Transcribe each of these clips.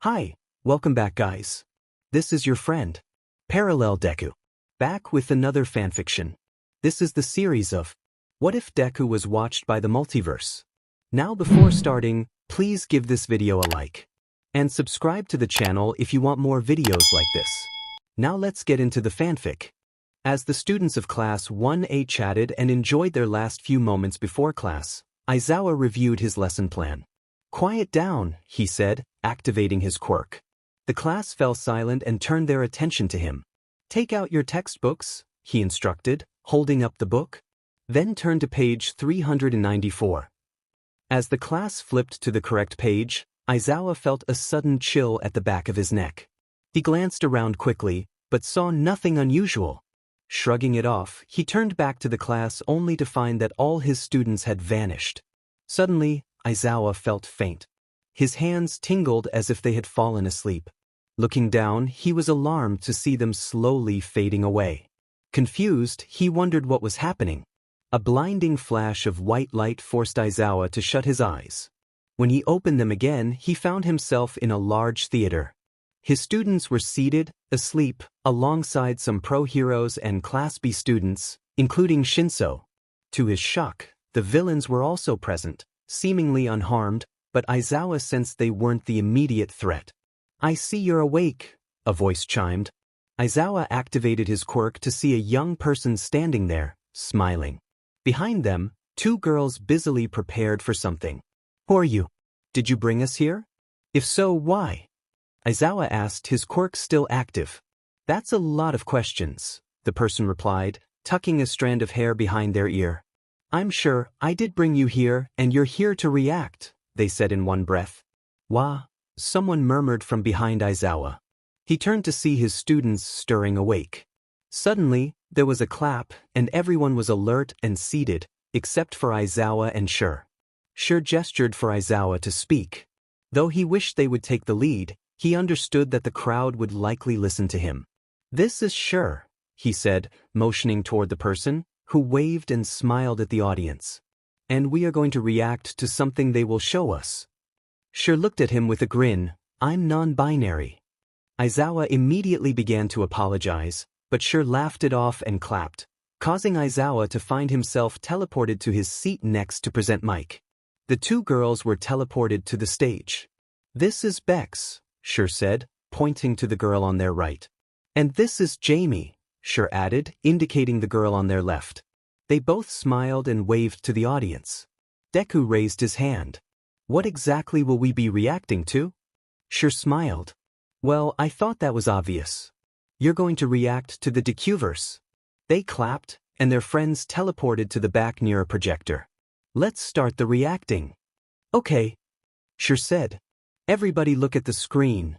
Hi, welcome back guys. This is your friend, Parallel Deku, back with another fanfiction. This is the series of What If Deku Was Watched by the Multiverse. Now before starting, please give this video a like. And subscribe to the channel if you want more videos like this. Now let's get into the fanfic. As the students of Class 1A chatted and enjoyed their last few moments before class, Aizawa reviewed his lesson plan. "Quiet down," he said, activating his quirk. The class fell silent and turned their attention to him. "Take out your textbooks," he instructed, holding up the book. Then turn to page 394. As the class flipped to the correct page, Aizawa felt a sudden chill at the back of his neck. He glanced around quickly, but saw nothing unusual. Shrugging it off, he turned back to the class only to find that all his students had vanished. Suddenly, Aizawa felt faint. His hands tingled as if they had fallen asleep. Looking down, he was alarmed to see them slowly fading away. Confused, he wondered what was happening. A blinding flash of white light forced Aizawa to shut his eyes. When he opened them again, he found himself in a large theater. His students were seated, asleep, alongside some pro-heroes and Class B students, including Shinso. To his shock, the villains were also present, seemingly unharmed, but Aizawa sensed they weren't the immediate threat. "I see you're awake," a voice chimed. Aizawa activated his quirk to see a young person standing there, smiling. Behind them, two girls busily prepared for something. "Who are you? Did you bring us here? If so, why?" Aizawa asked, his quirk still active. "That's a lot of questions," the person replied, tucking a strand of hair behind their ear. "I'm sure I did bring you here and you're here to react," they said in one breath. "Wah," someone murmured from behind Aizawa. He turned to see his students stirring awake. Suddenly, there was a clap and everyone was alert and seated, except for Aizawa and 𝐟𝐢𝐧𝐢𝐬𝐞. 𝐟𝐢𝐧𝐢𝐬𝐿 gestured for Aizawa to speak. Though he wished they would take the lead, he understood that the crowd would likely listen to him. "This is 𝐟𝐢𝐧𝐢𝐬𝐿," he said, motioning toward the person, who waved and smiled at the audience. "And we are going to react to something they will show us." 𝐟𝐢𝐧𝐢𝐬𝐿 looked at him with a grin. "I'm non-binary." Aizawa immediately began to apologize, but 𝐟𝐢𝐧𝐢𝐬𝐿 laughed it off and clapped, causing Aizawa to find himself teleported to his seat next to present mic. The two girls were teleported to the stage. "This is Bex," 𝐟𝐢𝐧𝐢𝐬𝐿 said, pointing to the girl on their right. "And this is Jamie," 𝐟𝐢𝐧𝐢𝐬𝐿 added, indicating the girl on their left. They both smiled and waved to the audience. Deku raised his hand. "What exactly will we be reacting to?" 𝐟𝐢𝐧𝐢𝐬𝐿 smiled. "Well, I thought that was obvious. You're going to react to the dekuverse." They clapped, and their friends teleported to the back near a projector. "Let's start the reacting." "Okay," 𝐟𝐢𝐧𝐢𝐬𝐿 said. "Everybody look at the screen."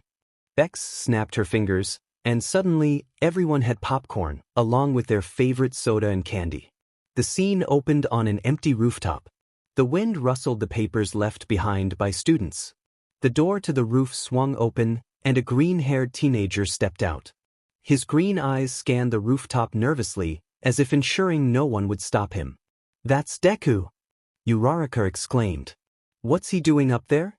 Bex snapped her fingers, and suddenly, everyone had popcorn, along with their favorite soda and candy. The scene opened on an empty rooftop. The wind rustled the papers left behind by students. The door to the roof swung open, and a green-haired teenager stepped out. His green eyes scanned the rooftop nervously, as if ensuring no one would stop him. "That's Deku!" YourLocalBuggs exclaimed. "What's he doing up there?"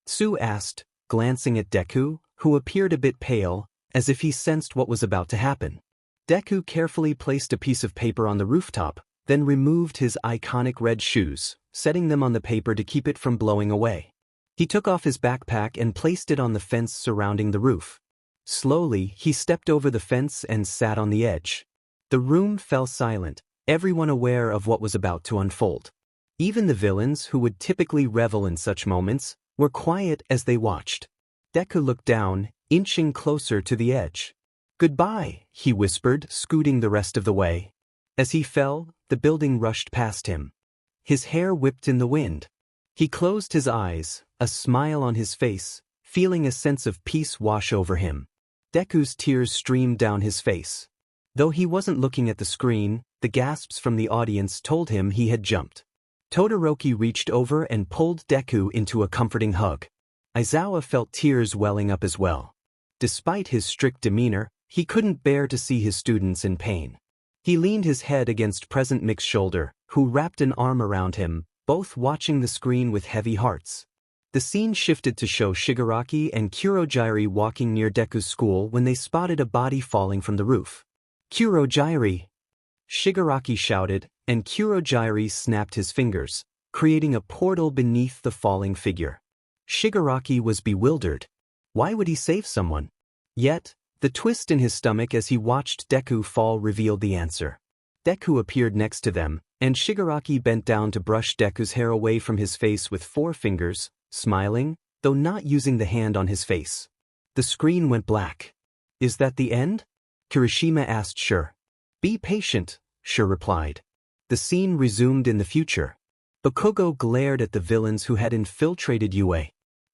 Tsu asked, glancing at Deku, who appeared a bit pale, as if he sensed what was about to happen. Deku carefully placed a piece of paper on the rooftop, then removed his iconic red shoes, setting them on the paper to keep it from blowing away. He took off his backpack and placed it on the fence surrounding the roof. Slowly, he stepped over the fence and sat on the edge. The room fell silent, everyone aware of what was about to unfold. Even the villains, who would typically revel in such moments, were quiet as they watched. Deku looked down, inching closer to the edge. "Goodbye," he whispered, scooting the rest of the way. As he fell, the building rushed past him. His hair whipped in the wind. He closed his eyes, a smile on his face, feeling a sense of peace wash over him. Deku's tears streamed down his face. Though he wasn't looking at the screen, the gasps from the audience told him he had jumped. Todoroki reached over and pulled Deku into a comforting hug. Aizawa felt tears welling up as well. Despite his strict demeanor, he couldn't bear to see his students in pain. He leaned his head against Present Mic's shoulder, who wrapped an arm around him, both watching the screen with heavy hearts. The scene shifted to show Shigaraki and 𝐃𝐞𝐤𝐮𝐯 walking near Deku's school when they spotted a body falling from the roof. 𝐃𝐞𝐤𝐮𝐯! Shigaraki shouted, and 𝐃𝐞𝐤𝐮𝐯 snapped his fingers, creating a portal beneath the falling figure. Shigaraki was bewildered. Why would he save someone? Yet, the twist in his stomach as he watched Deku fall revealed the answer. Deku appeared next to them, and Shigaraki bent down to brush Deku's hair away from his face with 4 fingers, smiling, though not using the hand on his face. The screen went black. Is that the end? Kirishima asked Sure. Be patient, Sure replied. The scene resumed in the future. Bakugo glared at the villains who had infiltrated UA.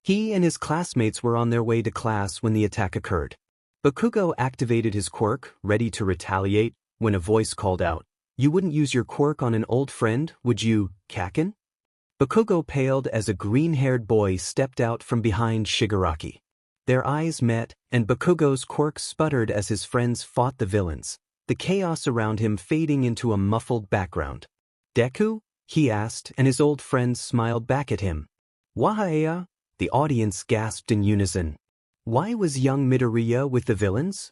He and his classmates were on their way to class when the attack occurred. Bakugo activated his quirk, ready to retaliate, when a voice called out, "You wouldn't use your quirk on an old friend, would you, Kaken?" Bakugo paled as a green-haired boy stepped out from behind Shigaraki. Their eyes met, and Bakugo's quirk sputtered as his friends fought the villains, the chaos around him fading into a muffled background. "Deku?" he asked, and his old friends smiled back at him. "Wahaya?" the audience gasped in unison. Why was young Midoriya with the villains?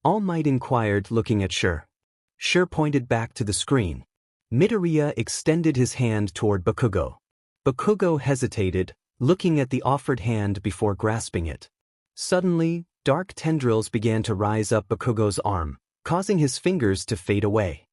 All Might inquired, looking at Sure. Sure pointed back to the screen. Midoriya extended his hand toward Bakugo. Bakugo hesitated, looking at the offered hand before grasping it. Suddenly, dark tendrils began to rise up Bakugo's arm, causing his fingers to fade away.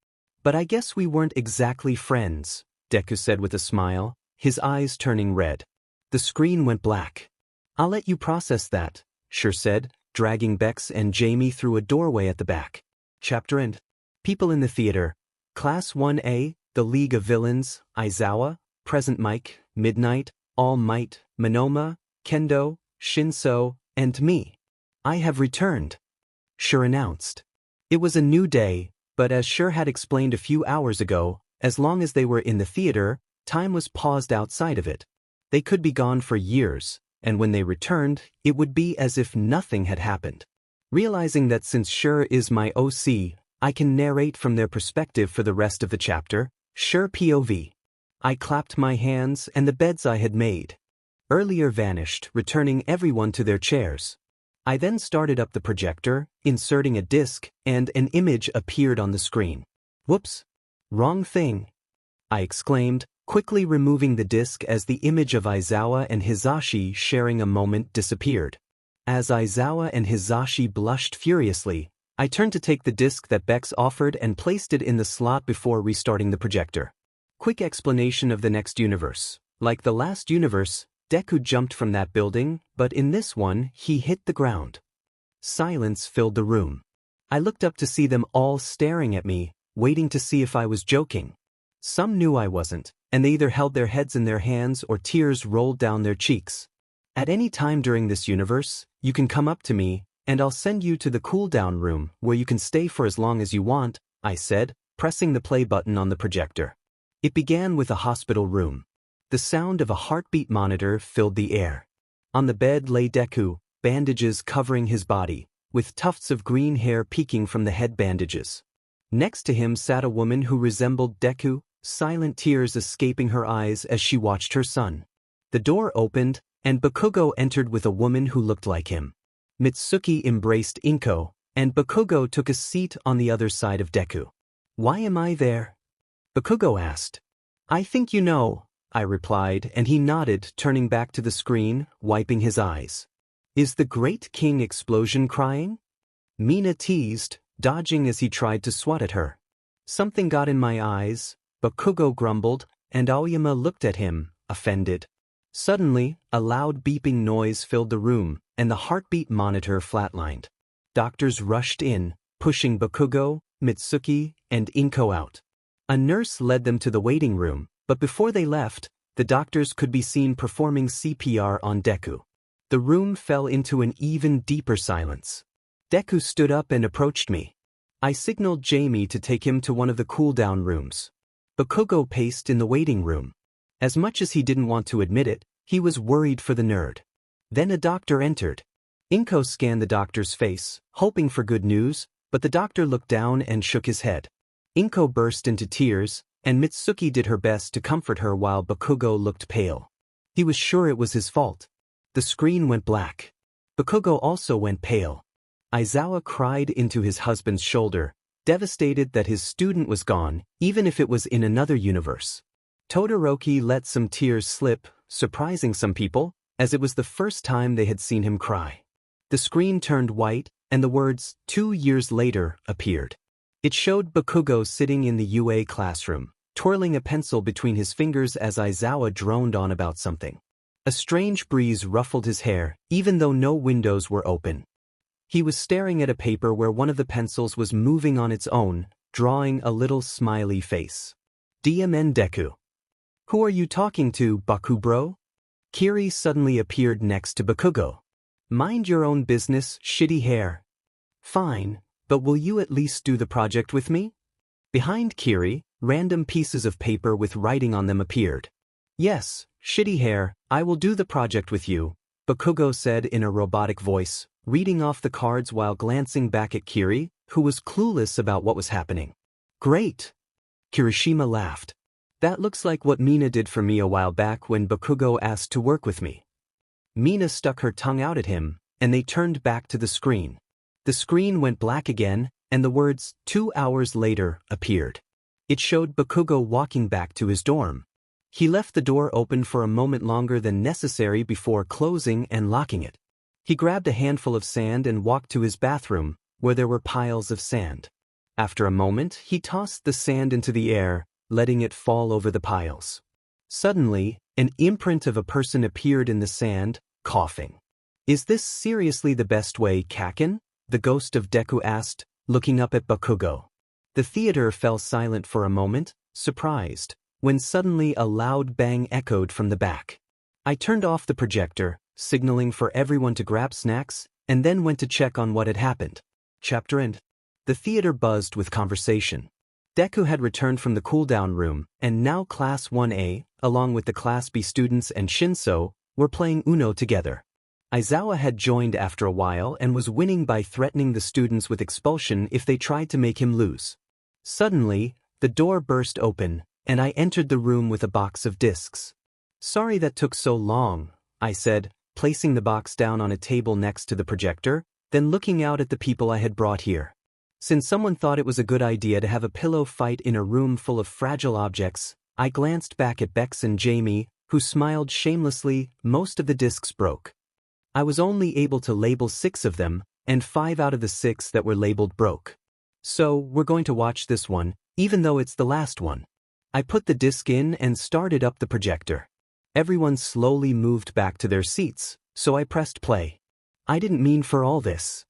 "But I guess we weren't exactly friends," Deku said with a smile, his eyes turning red. The screen went black. "I'll let you process that," Sure said, dragging Bex and Jamie through a doorway at the back. Chapter End. People in the theater. Class 1A, The League of Villains, Aizawa, Present Mike, Midnight, All Might, Monoma, Kendo, Shinso, and me. "I have returned," Sure announced. It was a new day, but as Sure had explained a few hours ago, as long as they were in the theater, time was paused outside of it. They could be gone for years, and when they returned, it would be as if nothing had happened. Realizing that since Sure is my OC, I can narrate from their perspective for the rest of the chapter, Sure POV. I clapped my hands and the beds I had made earlier vanished, returning everyone to their chairs. I then started up the projector, inserting a disc, and an image appeared on the screen. "Whoops! Wrong thing!" I exclaimed, quickly removing the disc as the image of Aizawa and Hisashi sharing a moment disappeared. As Aizawa and Hisashi blushed furiously, I turned to take the disc that Bex offered and placed it in the slot before restarting the projector. Quick explanation of the next universe. Like the last universe, Deku jumped from that building, but in this one, he hit the ground. Silence filled the room. I looked up to see them all staring at me, waiting to see if I was joking. Some knew I wasn't, and they either held their heads in their hands or tears rolled down their cheeks. "At any time during this universe, you can come up to me, and I'll send you to the cool-down room where you can stay for as long as you want," I said, pressing the play button on the projector. It began with a hospital room. The sound of a heartbeat monitor filled the air. On the bed lay Deku, bandages covering his body, with tufts of green hair peeking from the head bandages. Next to him sat a woman who resembled Deku, silent tears escaping her eyes as she watched her son. The door opened, and Bakugo entered with a woman who looked like him. Mitsuki embraced 𝐃𝐞𝐤𝐮𝐯, and Bakugo took a seat on the other side of Deku. "Why am I there?" Bakugo asked. "I think you know," I replied, and he nodded, turning back to the screen, wiping his eyes. "Is the Great King Explosion crying?" Mina teased, dodging as he tried to swat at her. "Something got in my eyes," Bakugo grumbled, and Aoyama looked at him, offended. Suddenly, a loud beeping noise filled the room, and the heartbeat monitor flatlined. Doctors rushed in, pushing Bakugo, Mitsuki, and 𝐃𝐞𝐤𝐮𝐯 out. A nurse led them to the waiting room, but before they left, the doctors could be seen performing CPR on Deku. The room fell into an even deeper silence. Deku stood up and approached me. I signaled Jamie to take him to one of the cool-down rooms. Bakugo paced in the waiting room. As much as he didn't want to admit it, he was worried for the nerd. Then a doctor entered. 𝐃𝐞𝐤𝐮 scanned the doctor's face, hoping for good news, but the doctor looked down and shook his head. 𝐃𝐞𝐤𝐮 burst into tears, and Mitsuki did her best to comfort her while Bakugo looked pale. He was sure it was his fault. The screen went black. Bakugo also went pale. Aizawa cried into his husband's shoulder, devastated that his student was gone, even if it was in another universe. Todoroki let some tears slip, surprising some people, as it was the first time they had seen him cry. The screen turned white, and the words, 2 years later, appeared. It showed Bakugo sitting in the UA classroom, twirling a pencil between his fingers as Aizawa droned on about something. A strange breeze ruffled his hair, even though no windows were open. He was staring at a paper where one of the pencils was moving on its own, drawing a little smiley face. DMN Deku. Who are you talking to, Baku bro? Kiri suddenly appeared next to Bakugo. Mind your own business, shitty hair. Fine, but will you at least do the project with me? Behind Kiri, random pieces of paper with writing on them appeared. Yes, shitty hair, I will do the project with you, Bakugo said in a robotic voice, reading off the cards while glancing back at Kiri, who was clueless about what was happening. Great! Kirishima laughed. That looks like what Mina did for me a while back when Bakugo asked to work with me. Mina stuck her tongue out at him, and they turned back to the screen. The screen went black again, and the words, 2 hours later, appeared. It showed Bakugo walking back to his dorm. He left the door open for a moment longer than necessary before closing and locking it. He grabbed a handful of sand and walked to his bathroom, where there were piles of sand. After a moment, he tossed the sand into the air, letting it fall over the piles. Suddenly, an imprint of a person appeared in the sand, coughing. Is this seriously the best way, 𝐃𝐞𝐤𝐮𝐯𝐞𝐫𝐬𝐞? The ghost of Deku asked, looking up at Bakugo. The theater fell silent for a moment, surprised, when suddenly a loud bang echoed from the back. I turned off the projector, signaling for everyone to grab snacks, and then went to check on what had happened. Chapter end. The theater buzzed with conversation. Deku had returned from the cool-down room, and now Class 1A, along with the Class B students and Shinso, were playing Uno together. Aizawa had joined after a while and was winning by threatening the students with expulsion if they tried to make him lose. Suddenly, the door burst open, and I entered the room with a box of discs. Sorry that took so long, I said, placing the box down on a table next to the projector, then looking out at the people I had brought here. Since someone thought it was a good idea to have a pillow fight in a room full of fragile objects, I glanced back at Bex and Jamie, who smiled shamelessly. Most of the discs broke. I was only able to label 6 of them, and 5 out of the 6 that were labeled broke. So, we're going to watch this one, even though it's the last one. I put the disc in and started up the projector. Everyone slowly moved back to their seats, so I pressed play. I didn't mean for all this.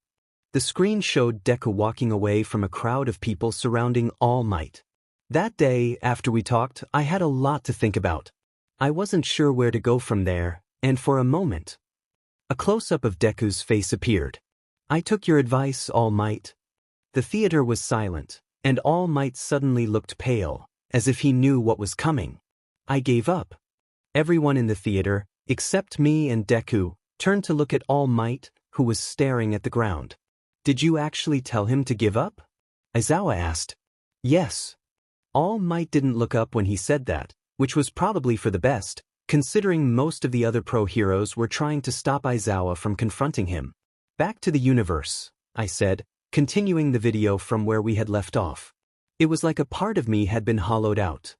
The screen showed Deku walking away from a crowd of people surrounding All Might. That day, after we talked, I had a lot to think about. I wasn't sure where to go from there, and for a moment, a close-up of Deku's face appeared. I took your advice, All Might. The theater was silent, and All Might suddenly looked pale, as if he knew what was coming. I gave up. Everyone in the theater, except me and Deku, turned to look at All Might, who was staring at the ground. Did you actually tell him to give up? Aizawa asked. Yes. All Might didn't look up when he said that, which was probably for the best, considering most of the other pro-heroes were trying to stop Aizawa from confronting him. Back to the universe, I said, continuing the video from where we had left off. It was like a part of me had been hollowed out.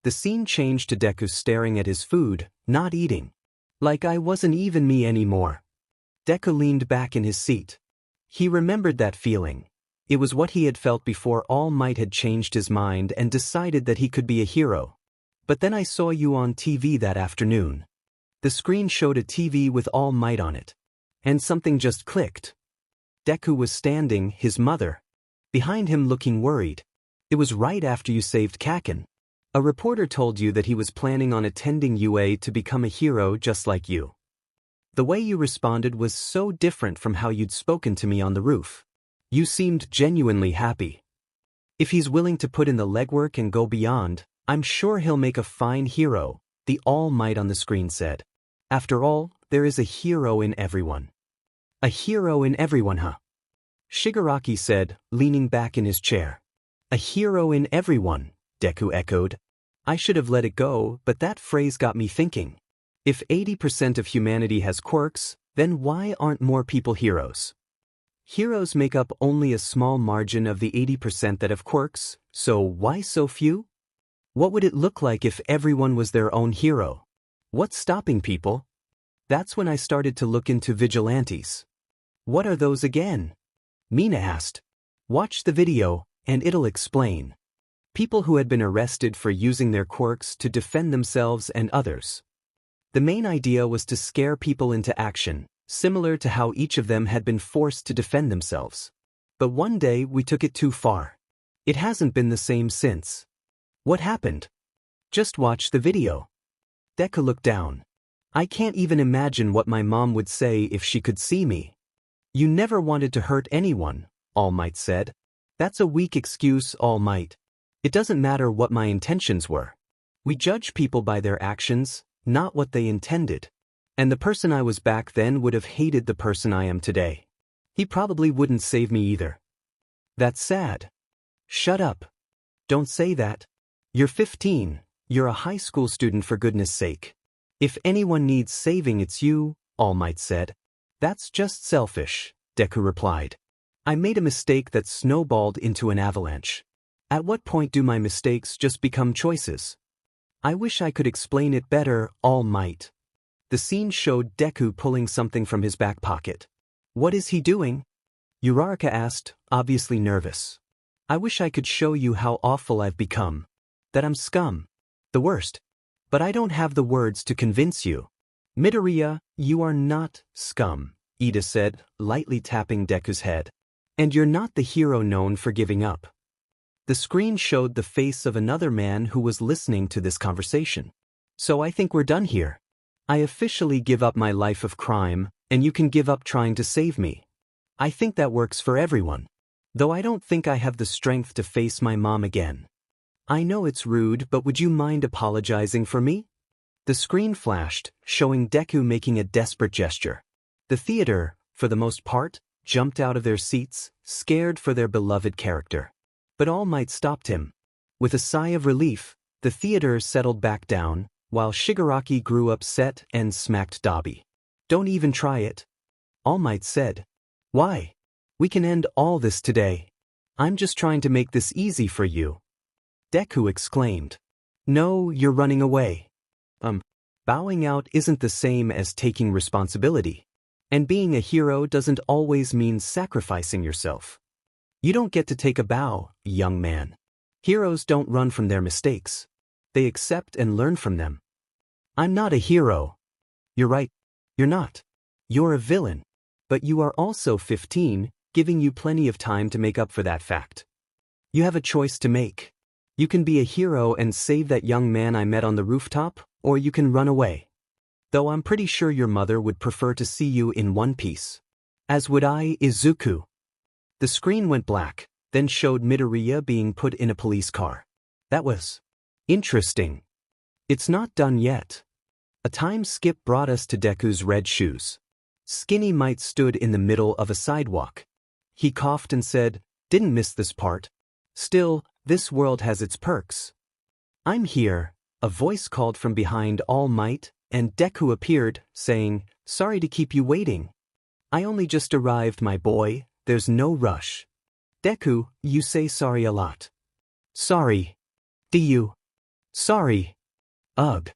The scene changed to Deku staring at his food, not eating. Like I wasn't even me anymore. Deku leaned back in his seat. He remembered that feeling. It was what he had felt before All Might had changed his mind and decided that he could be a hero. But then I saw you on TV that afternoon. The screen showed a TV with All Might on it. And something just clicked. Deku was standing, his mother, behind him looking worried. It was right after you saved 𝐃𝐞𝐤𝐿. A reporter told you that he was planning on attending UA to become a hero just like you. The way you responded was so different from how you'd spoken to me on the roof. You seemed genuinely happy. If he's willing to put in the legwork and go beyond, I'm sure he'll make a fine hero, the All Might on the screen said. After all, there is a hero in everyone. A hero in everyone, huh? Shigaraki said, leaning back in his chair. A hero in everyone, Deku echoed. I should have let it go, but that phrase got me thinking. If 80% of humanity has quirks, then why aren't more people heroes? Heroes make up only a small margin of the 80% that have quirks, so why so few? What would it look like if everyone was their own hero? What's stopping people? That's when I started to look into vigilantes. What are those again? Mina asked. Watch the video, and it'll explain. People who had been arrested for using their quirks to defend themselves and others. The main idea was to scare people into action, similar to how each of them had been forced to defend themselves. But one day we took it too far. It hasn't been the same since. What happened? Just watch the video. Deku looked down. I can't even imagine what my mom would say if she could see me. You never wanted to hurt anyone, All Might said. That's a weak excuse, All Might. It doesn't matter what my intentions were. We judge people by their actions, not what they intended. And the person I was back then would have hated the person I am today. He probably wouldn't save me either. That's sad. Shut up. Don't say that. You're 15. You're a high school student, for goodness sake. If anyone needs saving, it's you, All Might said. That's just selfish, Deku replied. I made a mistake that snowballed into an avalanche. At what point do my mistakes just become choices? I wish I could explain it better, All Might. The scene showed Deku pulling something from his back pocket. What is he doing? Uraraka asked, obviously nervous. I wish I could show you how awful I've become. That I'm scum. The worst. But I don't have the words to convince you. Midoriya, you are not scum, Ida said, lightly tapping Deku's head. And you're not the hero known for giving up. The screen showed the face of another man who was listening to this conversation. So I think we're done here. I officially give up my life of crime, and you can give up trying to save me. I think that works for everyone. Though I don't think I have the strength to face my mom again. I know it's rude, but would you mind apologizing for me? The screen flashed, showing Deku making a desperate gesture. The theater, for the most part, jumped out of their seats, scared for their beloved character. But All Might stopped him. With a sigh of relief, the theater settled back down, while Shigaraki grew upset and smacked Dabi. Don't even try it. All Might said. Why? We can end all this today. I'm just trying to make this easy for you. Deku exclaimed. No, you're running away. Bowing out isn't the same as taking responsibility. And being a hero doesn't always mean sacrificing yourself. You don't get to take a bow, young man. Heroes don't run from their mistakes. They accept and learn from them. I'm not a hero. You're right. You're not. You're a villain. But you are also 15, giving you plenty of time to make up for that fact. You have a choice to make. You can be a hero and save that young man I met on the rooftop, or you can run away. Though I'm pretty sure your mother would prefer to see you in one piece. As would I, Izuku. The screen went black, then showed Midoriya being put in a police car. That was interesting. It's not done yet. A time skip brought us to Deku's red shoes. Skinny Might stood in the middle of a sidewalk. He coughed and said, didn't miss this part. Still, this world has its perks. I'm here, a voice called from behind All Might, and Deku appeared, saying, sorry to keep you waiting. I only just arrived, my boy, there's no rush. Deku, you say sorry a lot. Sorry. Do you? Sorry. Ugh.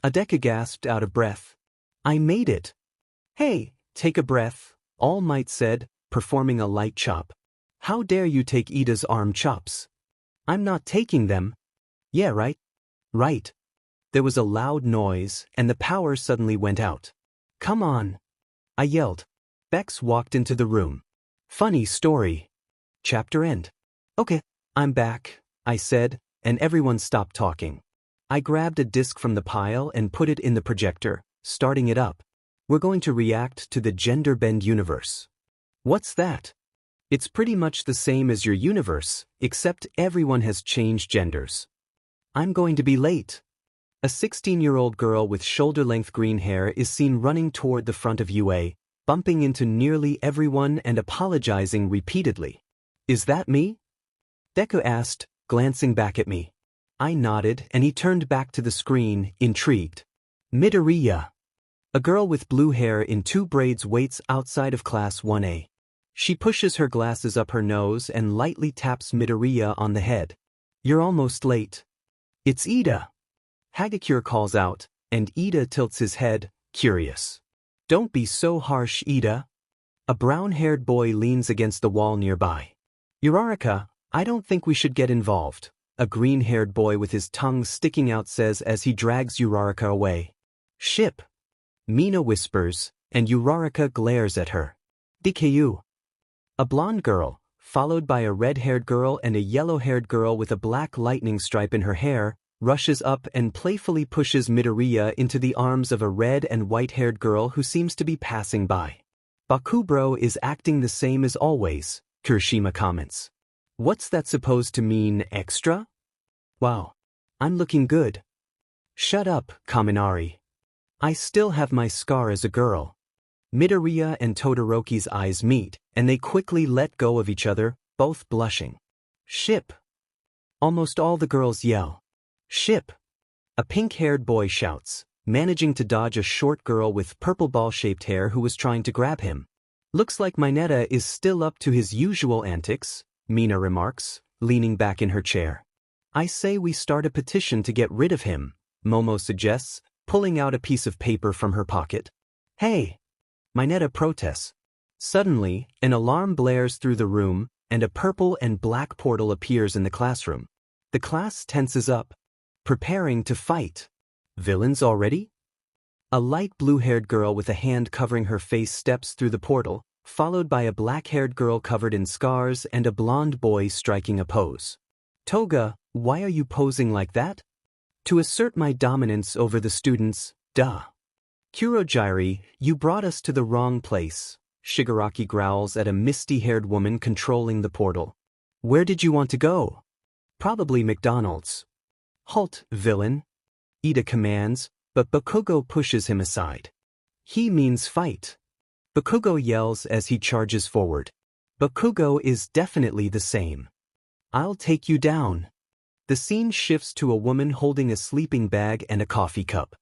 Deku gasped out of breath. I made it. Hey, take a breath, All Might said, performing a light chop. How dare you take Ida's arm chops? I'm not taking them. Yeah, right? Right. There was a loud noise, and the power suddenly went out. Come on. I yelled. Bex walked into the room. Funny story. Chapter end. Okay, I'm back, I said, and everyone stopped talking. I grabbed a disc from the pile and put it in the projector, starting it up. We're going to react to the gender bend universe. What's that? It's pretty much the same as your universe, except everyone has changed genders. I'm going to be late. A 16-year-old girl with shoulder-length green hair is seen running toward the front of UA, bumping into nearly everyone and apologizing repeatedly. Is that me? Deku asked, glancing back at me. I nodded and he turned back to the screen, intrigued. Midoriya, A girl with blue hair in 2 braids waits outside of class 1A. She pushes her glasses up her nose and lightly taps Midoriya on the head. You're almost late. It's Ida. 𝐃𝐞𝐤𝐿 calls out, and Ida tilts his head, curious. Don't be so harsh, Ida. A brown-haired boy leans against the wall nearby. 𝐼𝐼𝐧𝐢𝐬𝐿, I don't think we should get involved, a green-haired boy with his tongue sticking out says as he drags 𝐼𝐼𝐧𝐢𝐬𝐿 away. Ship. Mina whispers, and 𝐼𝐼𝐧𝐢𝐬𝐿 glares at her. 𝐃𝐞𝐤𝐿. A blonde girl, followed by a red-haired girl and a yellow-haired girl with a black lightning stripe in her hair, rushes up and playfully pushes Midoriya into the arms of a red and white-haired girl who seems to be passing by. Bakubro is acting the same as always, Kirishima comments. What's that supposed to mean, extra? Wow. I'm looking good. Shut up, Kaminari. I still have my scar as a girl. Midoriya and Todoroki's eyes meet, and they quickly let go of each other, both blushing. Ship. Almost all the girls yell. Ship. A pink-haired boy shouts, managing to dodge a short girl with purple ball-shaped hair who was trying to grab him. Looks like Mineta is still up to his usual antics, Mina remarks, leaning back in her chair. I say we start a petition to get rid of him, Momo suggests, pulling out a piece of paper from her pocket. Hey! Mineta protests. Suddenly, an alarm blares through the room, and a purple and black portal appears in the classroom. The class tenses up, preparing to fight. Villains already? A light blue-haired girl with a hand covering her face steps through the portal, followed by a black-haired girl covered in scars and a blonde boy striking a pose. Toga, why are you posing like that? To assert my dominance over the students, duh. Kurogiri, you brought us to the wrong place, Shigaraki growls at a misty-haired woman controlling the portal. Where did you want to go? Probably McDonald's. Halt, villain. Ida commands, but Bakugo pushes him aside. He means fight. Bakugo yells as he charges forward. Bakugo is definitely the same. I'll take you down. The scene shifts to a woman holding a sleeping bag and a coffee cup.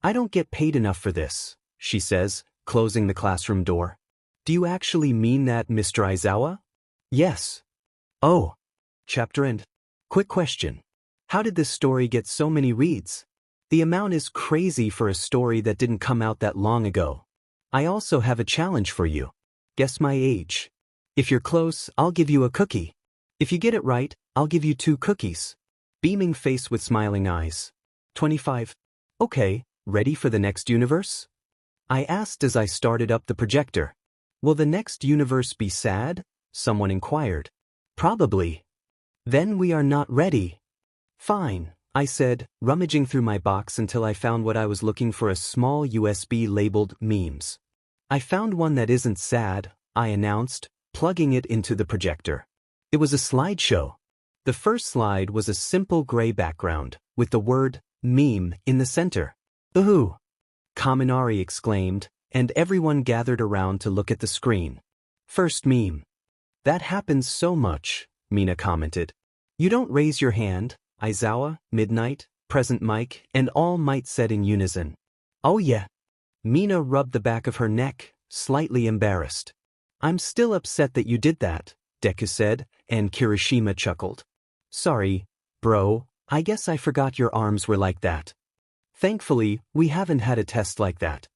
I don't get paid enough for this, she says, closing the classroom door. Do you actually mean that, Mr. Aizawa? Yes. Oh. Chapter end. Quick question. How did this story get so many reads? The amount is crazy for a story that didn't come out that long ago. I also have a challenge for you. Guess my age. If you're close, I'll give you a cookie. If you get it right, I'll give you 2 cookies. Beaming face with smiling eyes. 25. Okay, ready for the next universe? I asked as I started up the projector. Will the next universe be sad? Someone inquired. Probably. Then we are not ready. Fine, I said, rummaging through my box until I found what I was looking for, a small USB labeled memes. I found one that isn't sad, I announced, plugging it into the projector. It was a slideshow. The first slide was a simple gray background, with the word meme in the center. Ooh! Kaminari exclaimed, and everyone gathered around to look at the screen. First meme. That happens so much, Mina commented. You don't raise your hand, Aizawa, Midnight, Present Mike, and All Might said in unison. Oh yeah. Mina rubbed the back of her neck, slightly embarrassed. I'm still upset that you did that, Deku said, and Kirishima chuckled. Sorry, bro, I guess I forgot your arms were like that. Thankfully, we haven't had a test like that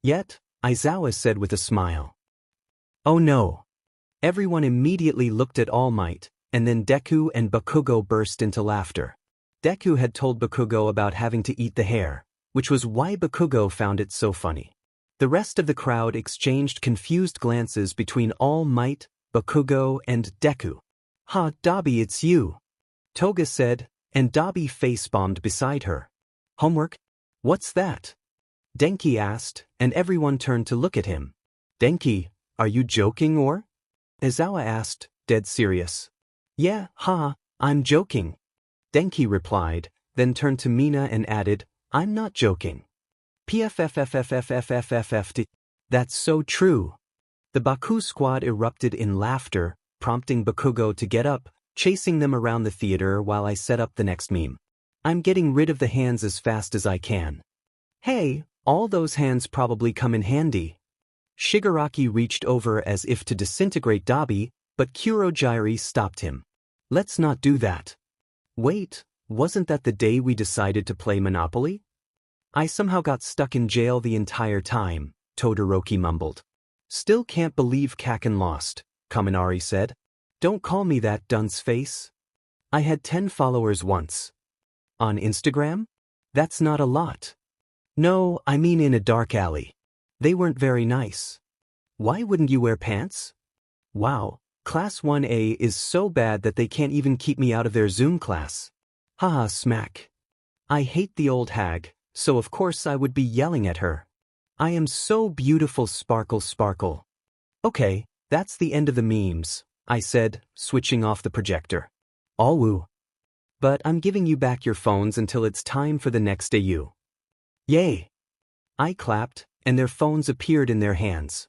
yet, Aizawa said with a smile. Oh no. Everyone immediately looked at All Might, and then Deku and Bakugo burst into laughter. Deku had told Bakugo about having to eat the hair, which was why Bakugo found it so funny. The rest of the crowd exchanged confused glances between All Might, Bakugo, and Deku. Ha, Dabi, it's you, Toga said, and Dabi face-bombed beside her. Homework? What's that? Denki asked, and everyone turned to look at him. Denki, are you joking or? Aizawa asked, dead serious. Yeah, I'm joking. Denki replied, then turned to Mina and added, I'm not joking. PFFFFFFFFFT. That's so true. The Baku squad erupted in laughter, prompting Bakugo to get up, chasing them around the theater while I set up the next meme. I'm getting rid of the hands as fast as I can. Hey, All those hands probably come in handy. Shigaraki reached over as if to disintegrate Dabi, but Kurohige stopped him. Let's not do that. Wait, wasn't that the day we decided to play Monopoly? I somehow got stuck in jail the entire time, Todoroki mumbled. Still can't believe Kaken lost, Kaminari said. Don't call me that, dunce face. I had 10 followers once. On Instagram? That's not a lot. No, I mean in a dark alley. They weren't very nice. Why wouldn't you wear pants? Wow, Class 1A is so bad that they can't even keep me out of their Zoom class. Haha, smack. I hate the old hag, so of course I would be yelling at her. I am so beautiful, sparkle sparkle. Okay, that's the end of the memes, I said, switching off the projector. All woo. But I'm giving you back your phones until it's time for the next AU. Yay! I clapped, and their phones appeared in their hands.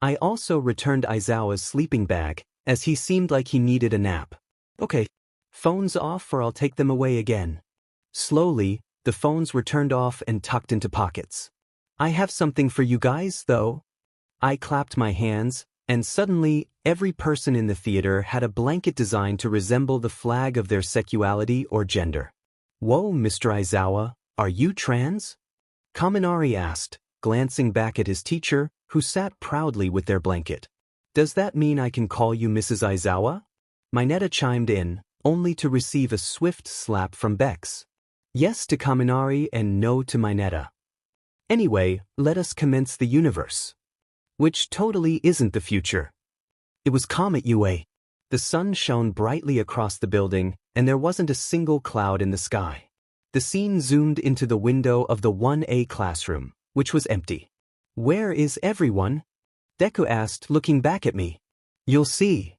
I also returned Aizawa's sleeping bag, as he seemed like he needed a nap. Okay, phones off or I'll take them away again. Slowly, the phones were turned off and tucked into pockets. I have something for you guys, though. I clapped my hands, and suddenly, every person in the theater had a blanket designed to resemble the flag of their sexuality or gender. Whoa, Mr. Aizawa, are you trans? Kaminari asked, glancing back at his teacher, who sat proudly with their blanket. Does that mean I can call you Mrs. Aizawa? Mineta chimed in, only to receive a swift slap from Bex. Yes to Kaminari and no to Mineta. Anyway, let us commence the universe. Which totally isn't the future. It was 𝐃𝐞𝐤𝐝. The sun shone brightly across the building, and there wasn't a single cloud in the sky. The scene zoomed into the window of the 1A classroom, which was empty. Where is everyone? Deku asked, looking back at me. You'll see.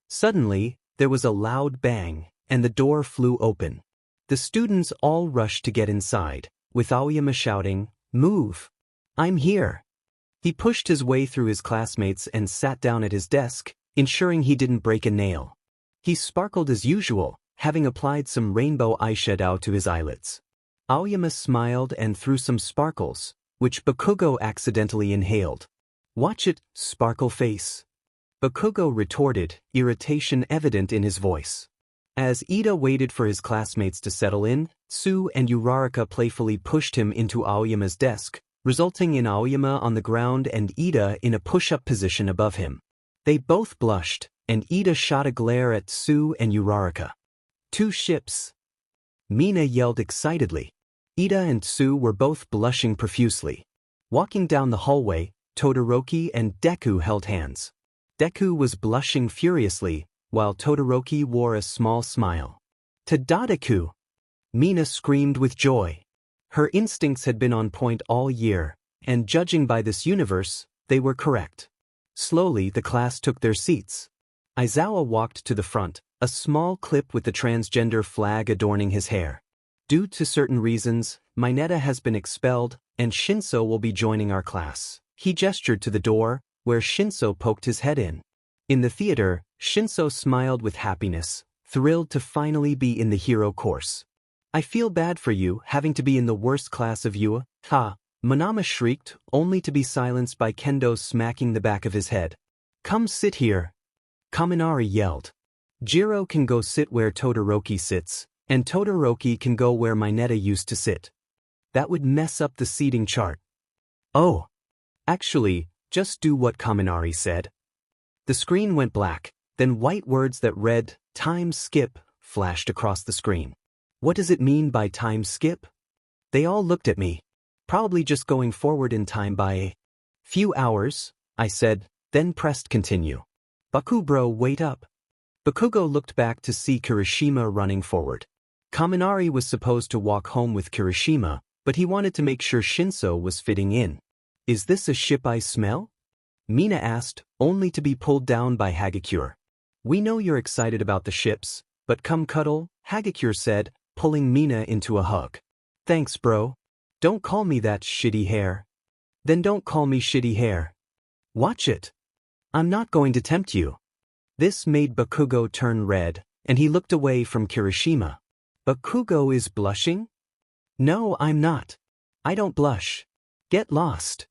Suddenly, there was a loud bang, and the door flew open. The students all rushed to get inside, with Aoyama shouting, "Move! I'm here!" He pushed his way through his classmates and sat down at his desk, ensuring he didn't break a nail. He sparkled as usual, having applied some rainbow eyeshadow to his eyelids. Aoyama smiled and threw some sparkles, which Bakugo accidentally inhaled. Watch it, sparkle face. Bakugo retorted, irritation evident in his voice. As Ida waited for his classmates to settle in, Tsu and Uraraka playfully pushed him into Aoyama's desk, resulting in Aoyama on the ground and Ida in a push-up position above him. They both blushed, and Ida shot a glare at Tsu and Uraraka. Two ships. Mina yelled excitedly. Ida and Tsu were both blushing profusely. Walking down the hallway, Todoroki and Deku held hands. Deku was blushing furiously, while Todoroki wore a small smile. Tadadaku! Mina screamed with joy. Her instincts had been on point all year, and judging by this universe, they were correct. Slowly, the class took their seats. Aizawa walked to the front, a small clip with the transgender flag adorning his hair. Due to certain reasons, Mineta has been expelled, and Shinso will be joining our class. He gestured to the door, where Shinso poked his head in. In the theater, Shinso smiled with happiness, thrilled to finally be in the hero course. I feel bad for you, having to be in the worst class of 𝐴. Ha! Manama shrieked, only to be silenced by Kendo smacking the back of his head. Come sit here. Kaminari yelled. Jiro can go sit where Todoroki sits, and Todoroki can go where Mineta used to sit. That would mess up the seating chart. Oh. Actually, just do what Kaminari said. The screen went black, then white words that read, "Time skip," flashed across the screen. What does it mean by time skip? They all looked at me. Probably just going forward in time by a few hours, I said, then pressed continue. Baku bro, wait up. Bakugo looked back to see Kirishima running forward. Kaminari was supposed to walk home with Kirishima, but he wanted to make sure Shinso was fitting in. Is this a ship I smell? Mina asked, only to be pulled down by Hagakure. We know you're excited about the ships, but come cuddle, Hagakure said, pulling Mina into a hug. Thanks bro. Don't call me that, shitty hair. Then don't call me shitty hair. Watch it. I'm not going to tempt you. This made Bakugo turn red, and he looked away from Kirishima. Bakugo is blushing? No, I'm not. I don't blush. Get lost.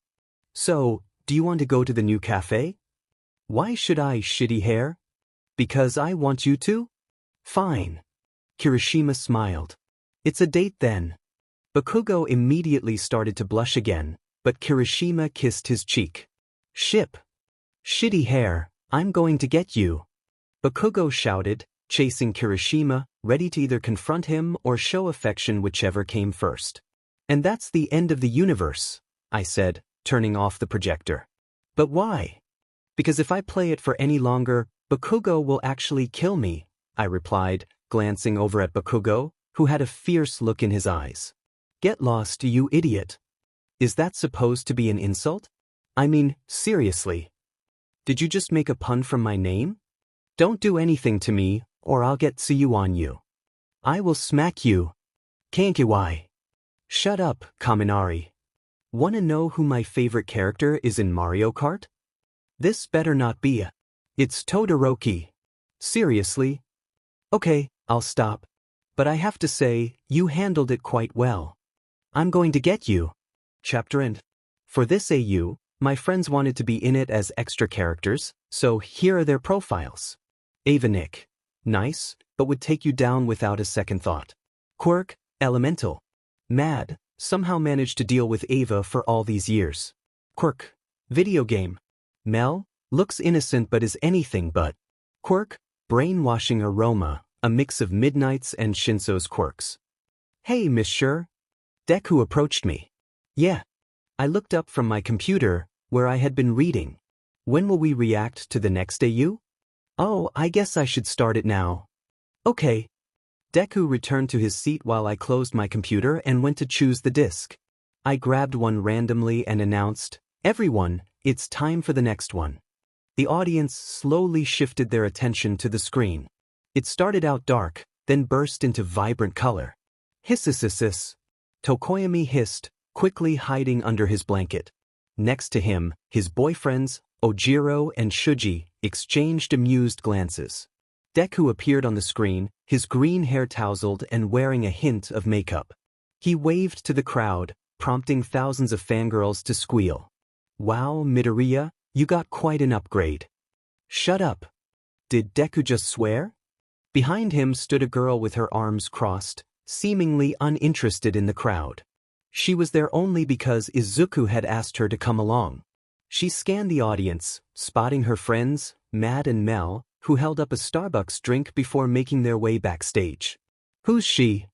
So, do you want to go to the new cafe? Why should I, shitty hair? Because I want you to? Fine. Kirishima smiled. It's a date then. Bakugo immediately started to blush again, but Kirishima kissed his cheek. Ship. Shitty hair, I'm going to get you. Bakugo shouted, chasing Kirishima, ready to either confront him or show affection, whichever came first. And that's the end of the universe, I said, turning off the projector. But why? Because if I play it for any longer, Bakugo will actually kill me, I replied, glancing over at Bakugo, who had a fierce look in his eyes. Get lost, you idiot. Is that supposed to be an insult? I mean, seriously. Did you just make a pun from my name? Don't do anything to me, or I'll get Tsuyu on you. I will smack you. 𝐃𝐞𝐤𝐿. Shut up, Kaminari. Wanna know who my favorite character is in Mario Kart? This better not be a. It's Todoroki. Seriously? Okay, I'll stop. But I have to say, you handled it quite well. I'm going to get you. Chapter end. For this AU, my friends wanted to be in it as extra characters, so here are their profiles. 𝐸𝐴𝐵. Nice, but would take you down without a second thought. Quirk, elemental. Mad, somehow managed to deal with Ava for all these years. Quirk, video game. Mel, looks innocent but is anything but. Quirk, brainwashing aroma, a mix of Midnight's and Shinso's quirks. Hey, Miss Sure. Deku approached me. Yeah. I looked up from my computer, where I had been reading. When will we react to the next AU? Oh, I guess I should start it now. Okay. Deku returned to his seat while I closed my computer and went to choose the disc. I grabbed one randomly and announced, "Everyone, it's time for the next one." The audience slowly shifted their attention to the screen. It started out dark, then burst into vibrant color. Hiss. Tokoyami hissed, quickly hiding under his blanket. Next to him, his boyfriends, Ojiro and Shuji, exchanged amused glances. Deku appeared on the screen, his green hair tousled and wearing a hint of makeup. He waved to the crowd, prompting thousands of fangirls to squeal. Wow, Midoriya, you got quite an upgrade. Shut up. Did Deku just swear? Behind him stood a girl with her arms crossed, seemingly uninterested in the crowd. She was there only because Izuku had asked her to come along. She scanned the audience, spotting her friends, Mad and Mel, who held up a Starbucks drink before making their way backstage. Who's she?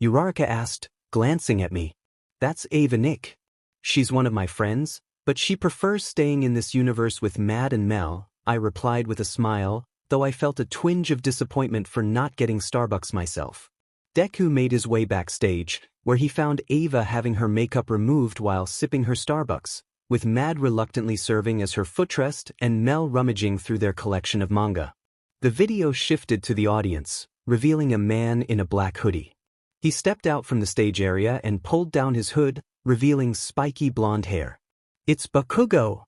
Uraraka asked, glancing at me. That's 𝐸𝐴𝐵. She's one of my friends, but she prefers staying in this universe with Mad and Mel, I replied with a smile, though I felt a twinge of disappointment for not getting Starbucks myself. Deku made his way backstage, where he found Ava having her makeup removed while sipping her Starbucks, with Mad reluctantly serving as her footrest and Mel rummaging through their collection of manga. The video shifted to the audience, revealing a man in a black hoodie. He stepped out from the stage area and pulled down his hood, revealing spiky blonde hair. It's Bakugo!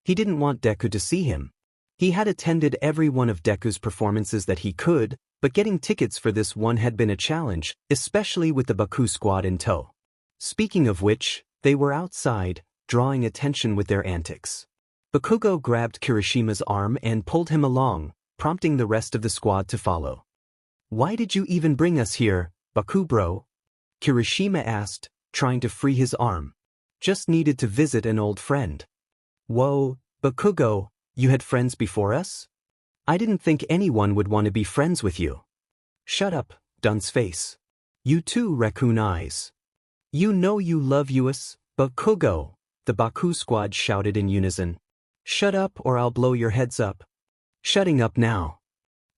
He didn't want Deku to see him. He had attended every one of Deku's performances that he could, but getting tickets for this one had been a challenge, especially with the Baku squad in tow. Speaking of which, they were outside, drawing attention with their antics. Bakugo grabbed Kirishima's arm and pulled him along, prompting the rest of the squad to follow. Why did you even bring us here, Baku bro? Kirishima asked, trying to free his arm. Just needed to visit an old friend. Whoa, Bakugo, you had friends before us? I didn't think anyone would want to be friends with you. Shut up, dunce face. You too, raccoon eyes. You know you love us, Bakugo, the Baku squad shouted in unison. Shut up or I'll blow your heads up. Shutting up now.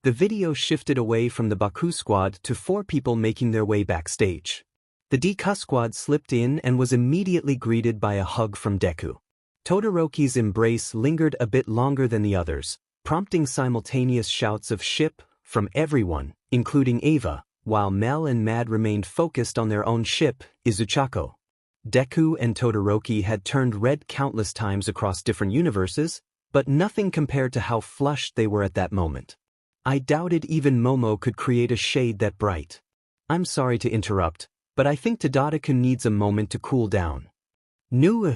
The video shifted away from the Baku squad to 4 people making their way backstage. The Deku squad slipped in and was immediately greeted by a hug from Deku. Todoroki's embrace lingered a bit longer than the others, prompting simultaneous shouts of ship from everyone, including Ava, while Mel and Mad remained focused on their own ship, Izuchako. Deku and Todoroki had turned red countless times across different universes, but nothing compared to how flushed they were at that moment. I doubted even Momo could create a shade that bright. I'm sorry to interrupt, but I think Todoroki needs a moment to cool down. New.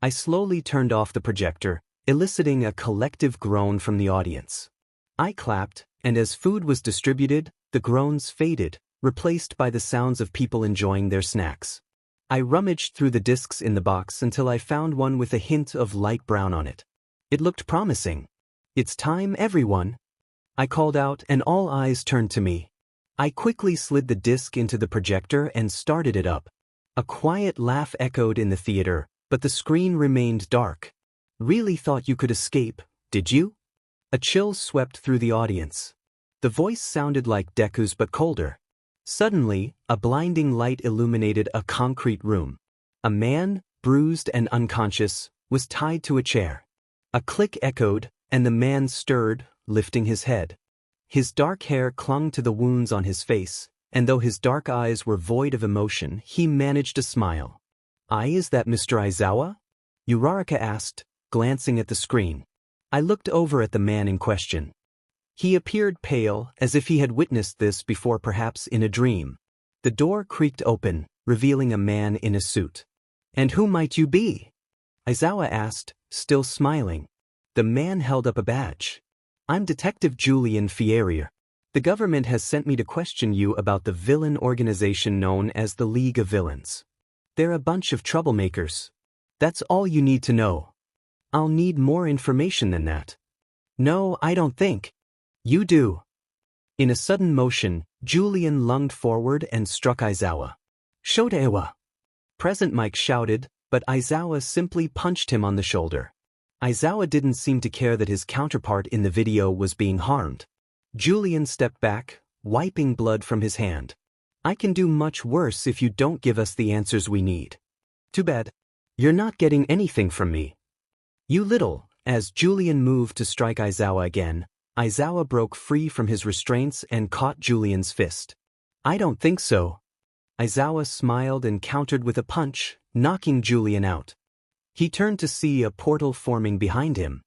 I slowly turned off the projector, eliciting a collective groan from the audience. I clapped, and as food was distributed, the groans faded, replaced by the sounds of people enjoying their snacks. I rummaged through the discs in the box until I found one with a hint of light brown on it. It looked promising. "It's time, everyone," I called out, and all eyes turned to me. I quickly slid the disc into the projector and started it up. A quiet laugh echoed in the theater, but the screen remained dark. "Really thought you could escape, did you?" A chill swept through the audience. The voice sounded like Deku's but colder. Suddenly, a blinding light illuminated a concrete room. A man, bruised and unconscious, was tied to a chair. A click echoed, and the man stirred, lifting his head. His dark hair clung to the wounds on his face, and though his dark eyes were void of emotion, he managed a smile. Is that Mr. Aizawa?" Uraraka asked, glancing at the screen. I looked over at the man in question. He appeared pale, as if he had witnessed this before, perhaps in a dream. The door creaked open, revealing a man in a suit. "And who might you be?" Aizawa asked, still smiling. The man held up a badge. "I'm Detective Julian Fierier. The government has sent me to question you about the villain organization known as the League of Villains. They're a bunch of troublemakers. That's all you need to know." "I'll need more information than that." "No, I don't think." "You do." In a sudden motion, Julian lunged forward and struck Aizawa. "Shotewa!" Present Mike shouted, but Aizawa simply punched him on the shoulder. Aizawa didn't seem to care that his counterpart in the video was being harmed. Julian stepped back, wiping blood from his hand. "I can do much worse if you don't give us the answers we need." "Too bad. You're not getting anything from me." "You little." As Julian moved to strike Aizawa again, Aizawa broke free from his restraints and caught Julian's fist. "I don't think so." Aizawa smiled and countered with a punch, knocking Julian out. He turned to see a portal forming behind him.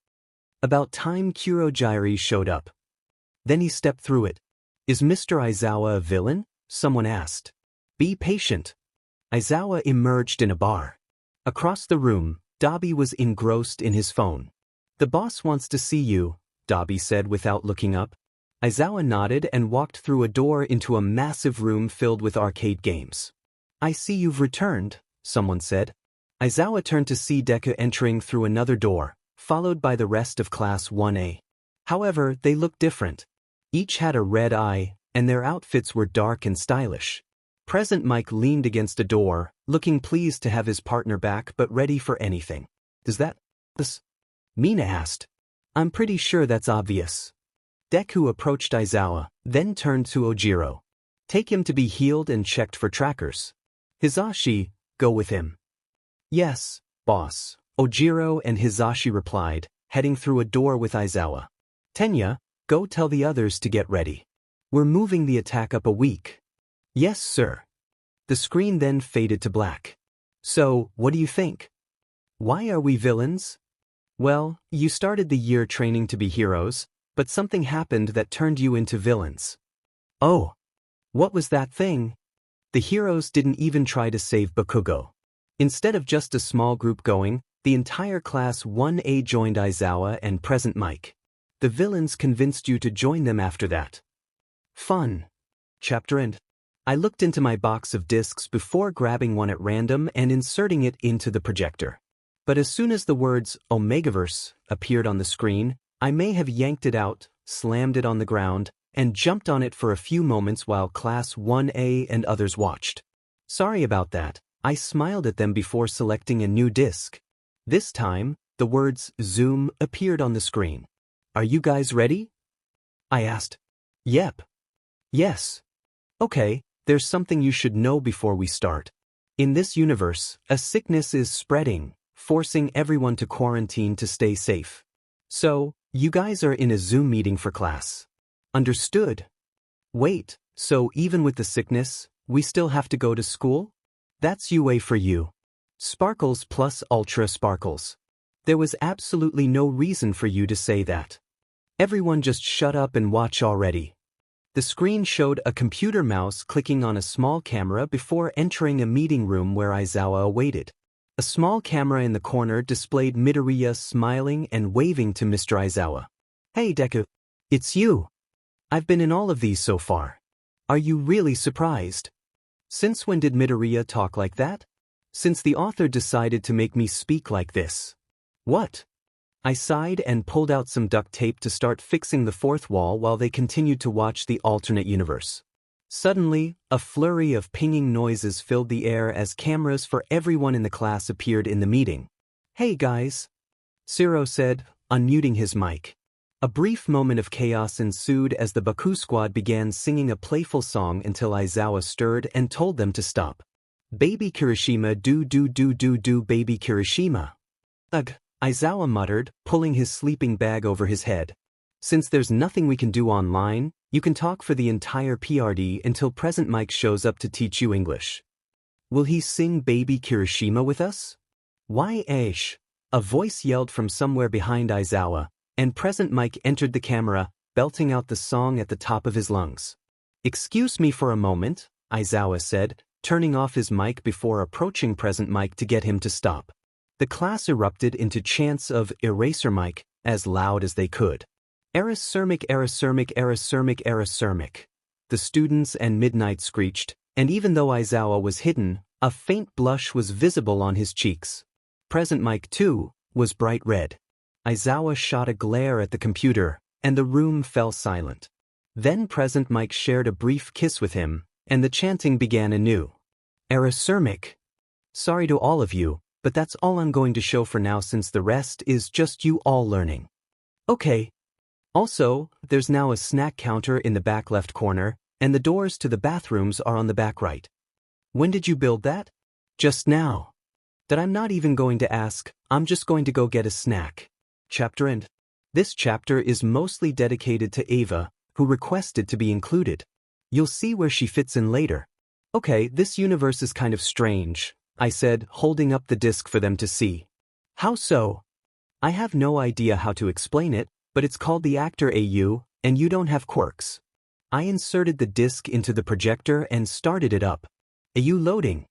About time 𝐃𝐞𝐤𝐿 showed up. Then he stepped through it. "Is Mr. Aizawa a villain?" someone asked. "Be patient." Aizawa emerged in a bar. Across the room, Dabi was engrossed in his phone. "The boss wants to see you," Dabi said without looking up. Aizawa nodded and walked through a door into a massive room filled with arcade games. "I see you've returned," someone said. Aizawa turned to see Deku entering through another door, followed by the rest of Class 1A. However, they looked different. Each had a red eye, and their outfits were dark and stylish. Present Mike leaned against a door, looking pleased to have his partner back but ready for anything. "Does that this?" Mina asked. "I'm pretty sure that's obvious." Deku approached Aizawa, then turned to Ojiro. "Take him to be healed and checked for trackers. Hizashi, go with him." "Yes, boss," Ojiro and Hizashi replied, heading through a door with Aizawa. "Tenya, go tell the others to get ready. We're moving the attack up a week." "Yes, sir." The screen then faded to black. "So, what do you think? Why are we villains?" "Well, you started the year training to be heroes, but something happened that turned you into villains." "Oh. What was that thing?" "The heroes didn't even try to save Bakugo. Instead of just a small group going, the entire Class 1A joined Aizawa and Present Mike. The villains convinced you to join them after that." "Fun." Chapter end. I looked into my box of discs before grabbing one at random and inserting it into the projector. But as soon as the words Omegaverse appeared on the screen, I may have yanked it out, slammed it on the ground, and jumped on it for a few moments while Class 1A and others watched. Sorry about that. I smiled at them before selecting a new disc. This time, the words Zoom appeared on the screen. "Are you guys ready?" I asked. "Yep." "Yes." "Okay, there's something you should know before we start. In this universe, a sickness is spreading, forcing everyone to quarantine to stay safe. So, you guys are in a Zoom meeting for class. Understood?" "Wait, so even with the sickness, we still have to go to school?" "That's UA for you. Sparkles plus Ultra Sparkles. There was absolutely no reason for you to say that. Everyone just shut up and watch already." The screen showed a computer mouse clicking on a small camera before entering a meeting room where Aizawa awaited. A small camera in the corner displayed Midoriya smiling and waving to Mr. Aizawa. Hey Deku. It's you. I've been in all of these so far. Are you really surprised? Since when did Midoriya talk like that? Since the author decided to make me speak like this. What? I sighed and pulled out some duct tape to start fixing the fourth wall while they continued to watch the alternate universe. Suddenly, a flurry of pinging noises filled the air as cameras for everyone in the class appeared in the meeting. Hey guys, Zero said, unmuting his mic. A brief moment of chaos ensued as the Baku squad began singing a playful song until Aizawa stirred and told them to stop. Baby Kirishima do baby Kirishima. Ugh, Aizawa muttered, pulling his sleeping bag over his head. Since there's nothing we can do online, you can talk for the entire PRD until Present Mike shows up to teach you English. Will he sing Baby Kirishima with us? Why Aish? A voice yelled from somewhere behind Aizawa, and Present Mike entered the camera, belting out the song at the top of his lungs. Excuse me for a moment, Aizawa said, turning off his mic before approaching Present Mike to get him to stop. The class erupted into chants of Eraser Mike, as loud as they could. Erasermic, Erasermic, Erasermic, Erasermic. The students and Midnight screeched, and even though Aizawa was hidden, a faint blush was visible on his cheeks. Present Mike, too, was bright red. Aizawa shot a glare at the computer, and the room fell silent. Then Present Mike shared a brief kiss with him, and the chanting began anew. Erasermic. Sorry to all of you, but that's all I'm going to show for now since the rest is just you all learning. Okay. Also, there's now a snack counter in the back left corner, and the doors to the bathrooms are on the back right. When did you build that? Just now. That I'm not even going to ask, I'm just going to go get a snack. Chapter end. This chapter is mostly dedicated to Ava, who requested to be included. You'll see where she fits in later. Okay, this universe is kind of strange, I said, holding up the disc for them to see. How so? I have no idea how to explain it, but it's called the actor AU, and you don't have quirks. I inserted the disc into the projector and started it up. AU loading.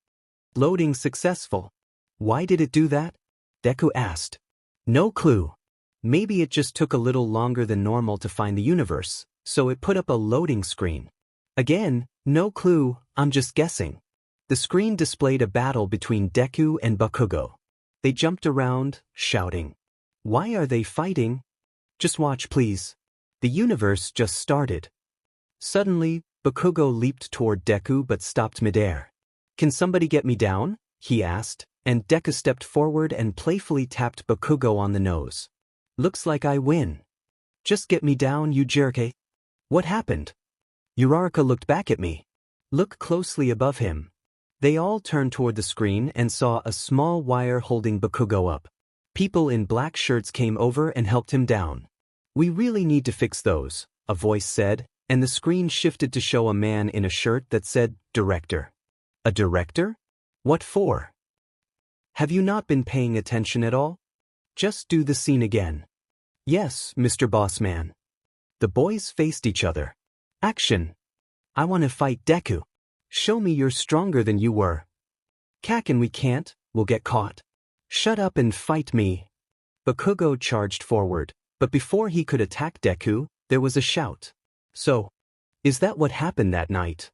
Loading successful. Why did it do that? Deku asked. No clue. Maybe it just took a little longer than normal to find the universe, so it put up a loading screen. Again, no clue, I'm just guessing. The screen displayed a battle between Deku and Bakugo. They jumped around, shouting. Why are they fighting? Just watch please. The universe just started. Suddenly, Bakugo leaped toward Deku but stopped midair. Can somebody get me down? He asked, and Deku stepped forward and playfully tapped Bakugo on the nose. Looks like I win. Just get me down, you jerk. What happened? 𝐼𝐬𝐬𝐿 looked back at me. Look closely above him. They all turned toward the screen and saw a small wire holding Bakugo up. People in black shirts came over and helped him down. We really need to fix those, a voice said, and the screen shifted to show a man in a shirt that said, Director. A director? What for? Have you not been paying attention at all? Just do the scene again. Yes, Mr. Bossman. The boys faced each other. Action. I want to fight Deku. Show me you're stronger than you were. 𝐃𝐞𝐤𝐿𝐬𝐿, we can't, we'll get caught. Shut up and fight me. Bakugo charged forward, but before he could attack Deku, there was a shout. So, is that what happened that night?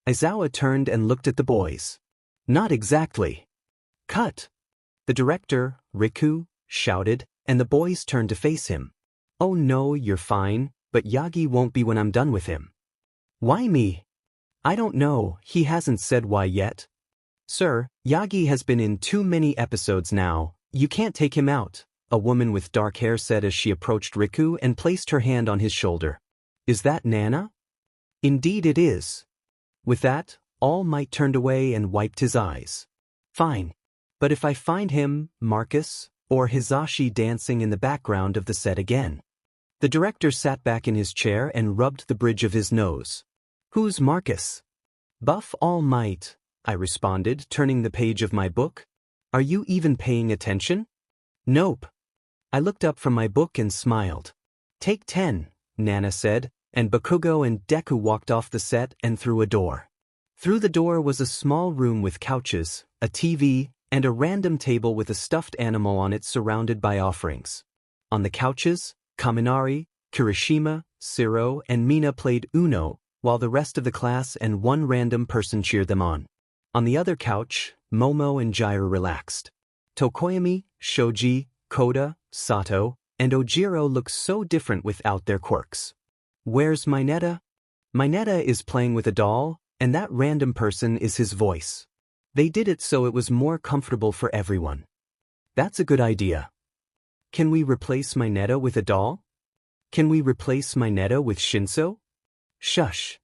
Aizawa turned and looked at the boys. Not exactly. Cut. The director, Riku, shouted, and the boys turned to face him. Oh no, you're fine, but Yagi won't be when I'm done with him. Why me? I don't know, he hasn't said why yet. Sir, Yagi has been in too many episodes now, you can't take him out, a woman with dark hair said as she approached Riku and placed her hand on his shoulder. Is that Nana? Indeed it is. With that, All Might turned away and wiped his eyes. Fine. But if I find him, Marcus, or Hisashi dancing in the background of the set again. The director sat back in his chair and rubbed the bridge of his nose. Who's Marcus? Buff All Might, I responded, turning the page of my book. Are you even paying attention? Nope. I looked up from my book and smiled. Take 10, Nana said, and Bakugo and Deku walked off the set and through a door. Through the door was a small room with couches, a TV, and a random table with a stuffed animal on it surrounded by offerings. On the couches, Kaminari, Kirishima, Siro, and Mina played Uno, while the rest of the class and one random person cheered them on. On the other couch, Momo and 𝐼𝐸𝐬𝐿 relaxed. Tokoyami, Shoji, Koda, Sato, and Ojiro look so different without their quirks. Where's Mineta? Mineta is playing with a doll, and that random person is his voice. They did it so it was more comfortable for everyone. That's a good idea. Can we replace Mineta with a doll? Can we replace Mineta with Shinso? Shush.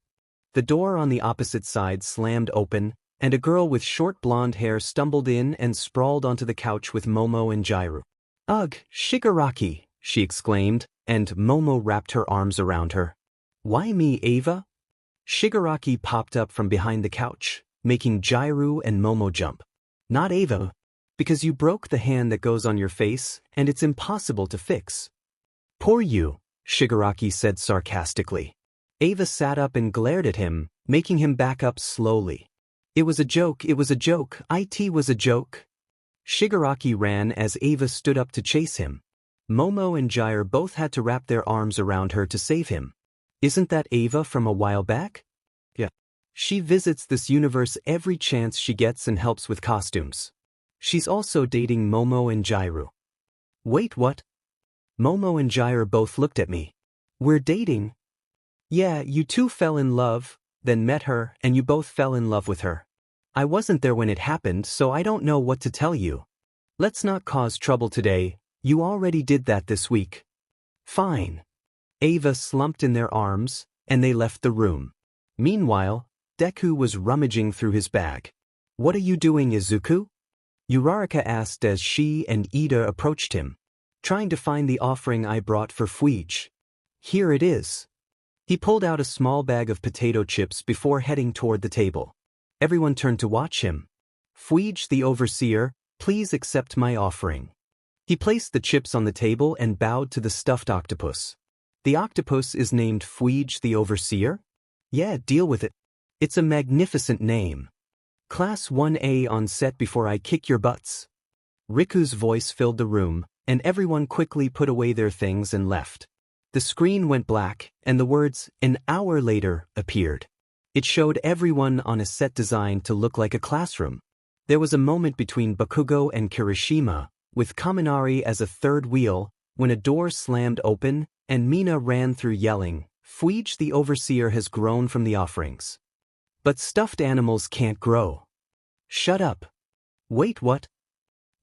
The door on the opposite side slammed open, and a girl with short blonde hair stumbled in and sprawled onto the couch with Momo and 𝐼𝐸𝐬𝐿. Ugh, Shigaraki, she exclaimed, and Momo wrapped her arms around her. Why me, Ava? Shigaraki popped up from behind the couch, making 𝐼𝐸𝐬𝐿 and Momo jump. Not Ava. Because you broke the hand that goes on your face, and it's impossible to fix. Poor you, Shigaraki said sarcastically. Ava sat up and glared at him, making him back up slowly. It was a joke, it was a joke, it was a joke. Shigaraki ran as Ava stood up to chase him. Momo and 𝐼𝐸𝐬𝐿 both had to wrap their arms around her to save him. Isn't that Ava from a while back? Yeah. She visits this universe every chance she gets and helps with costumes. She's also dating Momo and 𝐼𝐸𝐬𝐿. Wait, what? Momo and 𝐼𝐸𝐬𝐿 both looked at me. We're dating? Yeah, you two fell in love, then met her, and you both fell in love with her. I wasn't there when it happened, so I don't know what to tell you. Let's not cause trouble today, you already did that this week. Fine. Ava slumped in their arms, and they left the room. Meanwhile, Deku was rummaging through his bag. What are you doing, Izuku? Uraraka asked as she and Ida approached him. Trying to find the offering I brought for Fuige. Here it is. He pulled out a small bag of potato chips before heading toward the table. Everyone turned to watch him. Fuige the overseer, please accept my offering. He placed the chips on the table and bowed to the stuffed octopus. The octopus is named Fuige the overseer? Yeah, deal with it. It's a magnificent name. Class 1A on set before I kick your butts. Riku's voice filled the room, and everyone quickly put away their things and left. The screen went black, and the words, "an hour later," appeared. It showed everyone on a set designed to look like a classroom. There was a moment between Bakugo and Kirishima, with Kaminari as a third wheel, when a door slammed open, and Mina ran through yelling, Fuige the overseer has grown from the offerings. But stuffed animals can't grow. Shut up. Wait, what?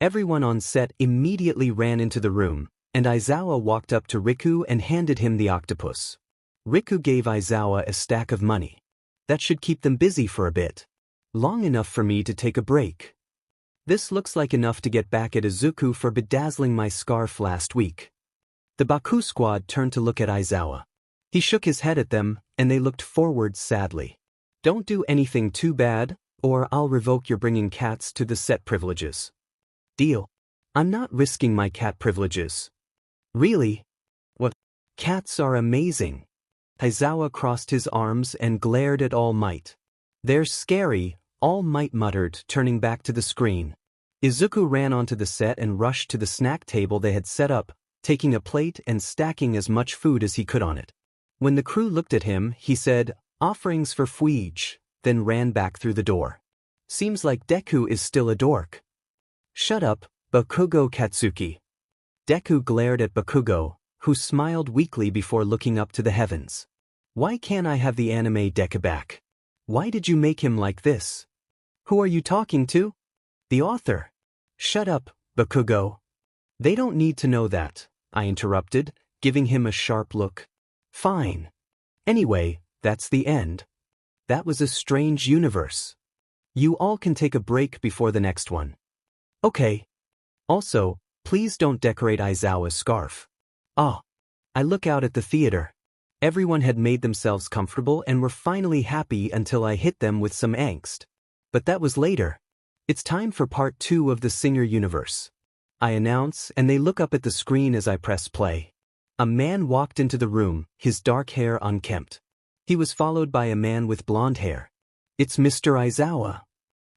Everyone on set immediately ran into the room, and Aizawa walked up to Riku and handed him the octopus. Riku gave Aizawa a stack of money. That should keep them busy for a bit. Long enough for me to take a break. This looks like enough to get back at Izuku for bedazzling my scarf last week. The Baku squad turned to look at Aizawa. He shook his head at them, and they looked forward sadly. Don't do anything too bad, or I'll revoke your bringing cats to the set privileges. Deal. I'm not risking my cat privileges. Really? What? Cats are amazing. Aizawa crossed his arms and glared at All Might. They're scary, All Might muttered, turning back to the screen. Izuku ran onto the set and rushed to the snack table they had set up, taking a plate and stacking as much food as he could on it. When the crew looked at him, he said, "Offerings for Fuige," then ran back through the door. Seems like Deku is still a dork. Shut up, Bakugo Katsuki. Deku glared at Bakugo, who smiled weakly before looking up to the heavens. Why can't I have the anime Deku back? Why did you make him like this? Who are you talking to? The author. Shut up, Bakugo. They don't need to know that, I interrupted, giving him a sharp look. Fine. Anyway, that's the end. That was a strange universe. You all can take a break before the next one. Okay. Also, please don't decorate Aizawa's scarf. Ah. I look out at the theater. Everyone had made themselves comfortable and were finally happy until I hit them with some angst. But that was later. It's time for part 2 of the Singer universe. I announce, and they look up at the screen as I press play. A man walked into the room, his dark hair unkempt. He was followed by a man with blonde hair. It's Mr. Aizawa.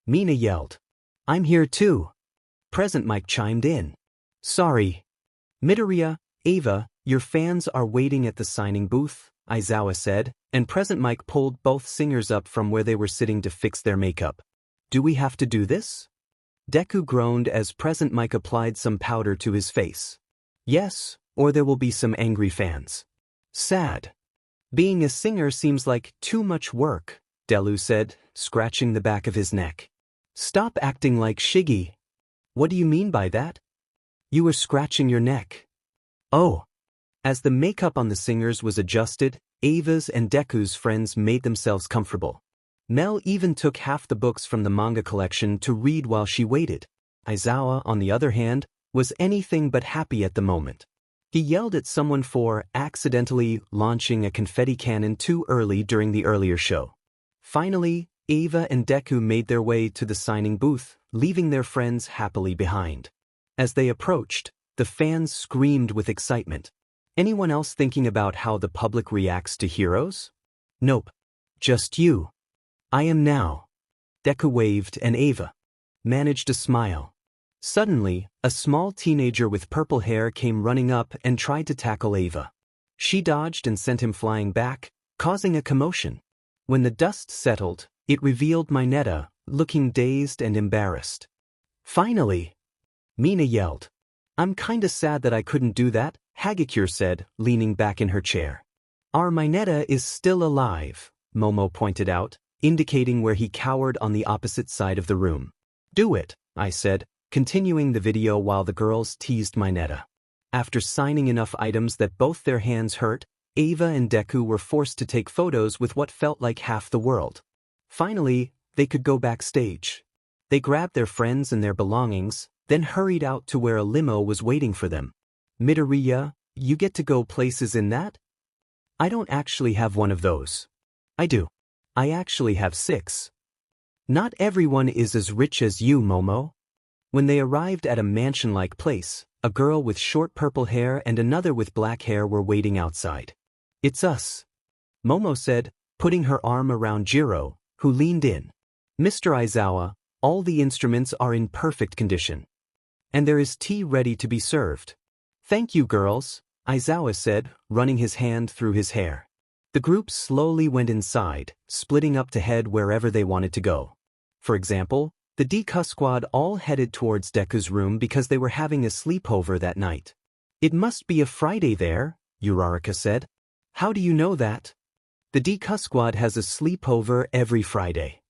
Mina yelled. I'm here too. Present Mike chimed in. Sorry. Midoriya, Ava, your fans are waiting at the signing booth, Aizawa said, and Present Mike pulled both singers up from where they were sitting to fix their makeup. Do we have to do this? Deku groaned as Present Mike applied some powder to his face. Yes, or there will be some angry fans. Sad. Being a singer seems like too much work, Delu said, scratching the back of his neck. Stop acting like Shiggy. What do you mean by that? You were scratching your neck. Oh. As the makeup on the singers was adjusted, Ava's and Deku's friends made themselves comfortable. Mel even took half the books from the manga collection to read while she waited. Aizawa, on the other hand, was anything but happy at the moment. He yelled at someone for accidentally launching a confetti cannon too early during the earlier show. Finally, Ava and Deku made their way to the signing booth, leaving their friends happily behind. As they approached, the fans screamed with excitement. Anyone else thinking about how the public reacts to heroes? Nope. Just you. I am now. Deku waved and Ava managed a smile. Suddenly, a small teenager with purple hair came running up and tried to tackle Ava. She dodged and sent him flying back, causing a commotion. When the dust settled, it revealed Mineta, looking dazed and embarrassed. Finally! Mina yelled. I'm kinda sad that I couldn't do that, 𝐃𝐞𝐤𝐿 said, leaning back in her chair. Our Mineta is still alive, Momo pointed out, indicating where he cowered on the opposite side of the room. Do it, I said, continuing the video while the girls teased Mineta. After signing enough items that both their hands hurt, Ava and Deku were forced to take photos with what felt like half the world. Finally, they could go backstage. They grabbed their friends and their belongings, then hurried out to where a limo was waiting for them. Midoriya, you get to go places in that? I don't actually have one of those. I do. I actually have 6. Not everyone is as rich as you, Momo. When they arrived at a mansion-like place, a girl with short purple hair and another with black hair were waiting outside. It's us, Momo said, putting her arm around Jiro, who leaned in. Mr. Aizawa, all the instruments are in perfect condition. And there is tea ready to be served. Thank you, girls, Aizawa said, running his hand through his hair. The group slowly went inside, splitting up to head wherever they wanted to go. For example, the Deku squad all headed towards Deku's room because they were having a sleepover that night. It must be a Friday there, Uraraka said. How do you know that? The Deku squad has a sleepover every Friday.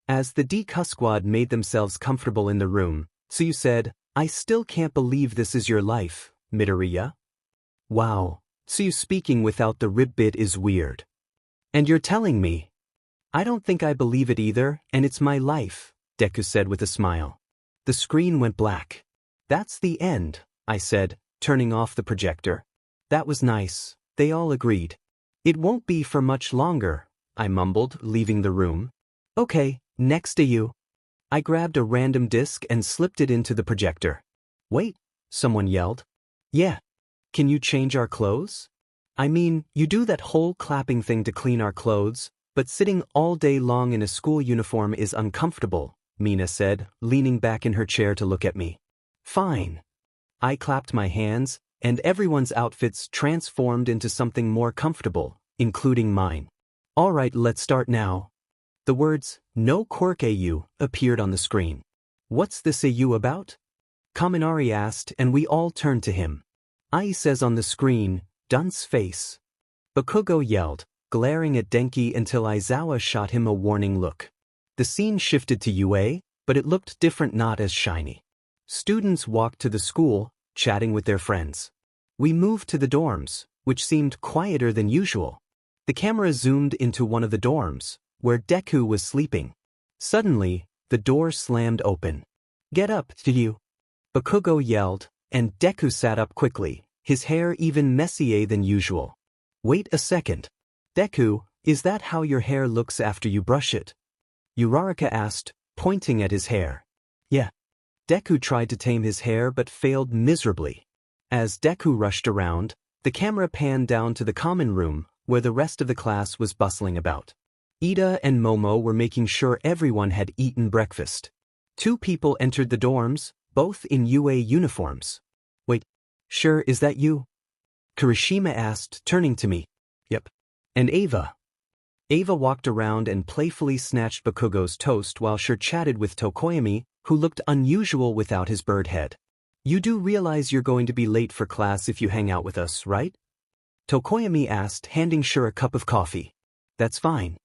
As the Deku squad made themselves comfortable in the room, Tsuyu said, I still can't believe this is your life, Midoriya. Wow, Tsuyu speaking without the rib bit is weird. And you're telling me? I don't think I believe it either, and it's my life, Deku said with a smile. The screen went black. That's the end, I said, turning off the projector. That was nice, they all agreed. It won't be for much longer, I mumbled, leaving the room. Okay, next to you. I grabbed a random disc and slipped it into the projector. Wait, someone yelled. Yeah. Can you change our clothes? I mean, you do that whole clapping thing to clean our clothes, but sitting all day long in a school uniform is uncomfortable, Mina said, leaning back in her chair to look at me. Fine. I clapped my hands, and everyone's outfits transformed into something more comfortable, including mine. All right, let's start now. The words, No Quirk AU, appeared on the screen. What's this AU about? Kaminari asked, and we all turned to him. Ai says on the screen, Dunce face. Bakugo yelled, glaring at Denki until Aizawa shot him a warning look. The scene shifted to UA, but it looked different, not as shiny. Students walked to the school, chatting with their friends. We moved to the dorms, which seemed quieter than usual. The camera zoomed into one of the dorms, where Deku was sleeping. Suddenly, the door slammed open. Get up, you! Bakugo yelled, and Deku sat up quickly, his hair even messier than usual. Wait a second. Deku, is that how your hair looks after you brush it? Uraraka asked, pointing at his hair. Yeah. Deku tried to tame his hair but failed miserably. As Deku rushed around, the camera panned down to the common room, where the rest of the class was bustling about. Ida and Momo were making sure everyone had eaten breakfast. 2 people entered the dorms, both in UA uniforms. Wait, sure, is that you? Kirishima asked, turning to me. Yep. And Ava? Ava walked around and playfully snatched Bakugo's toast while Sure chatted with Tokoyami, who looked unusual without his bird head. You do realize you're going to be late for class if you hang out with us, right? Tokoyami asked, handing Sure a cup of coffee. That's fine.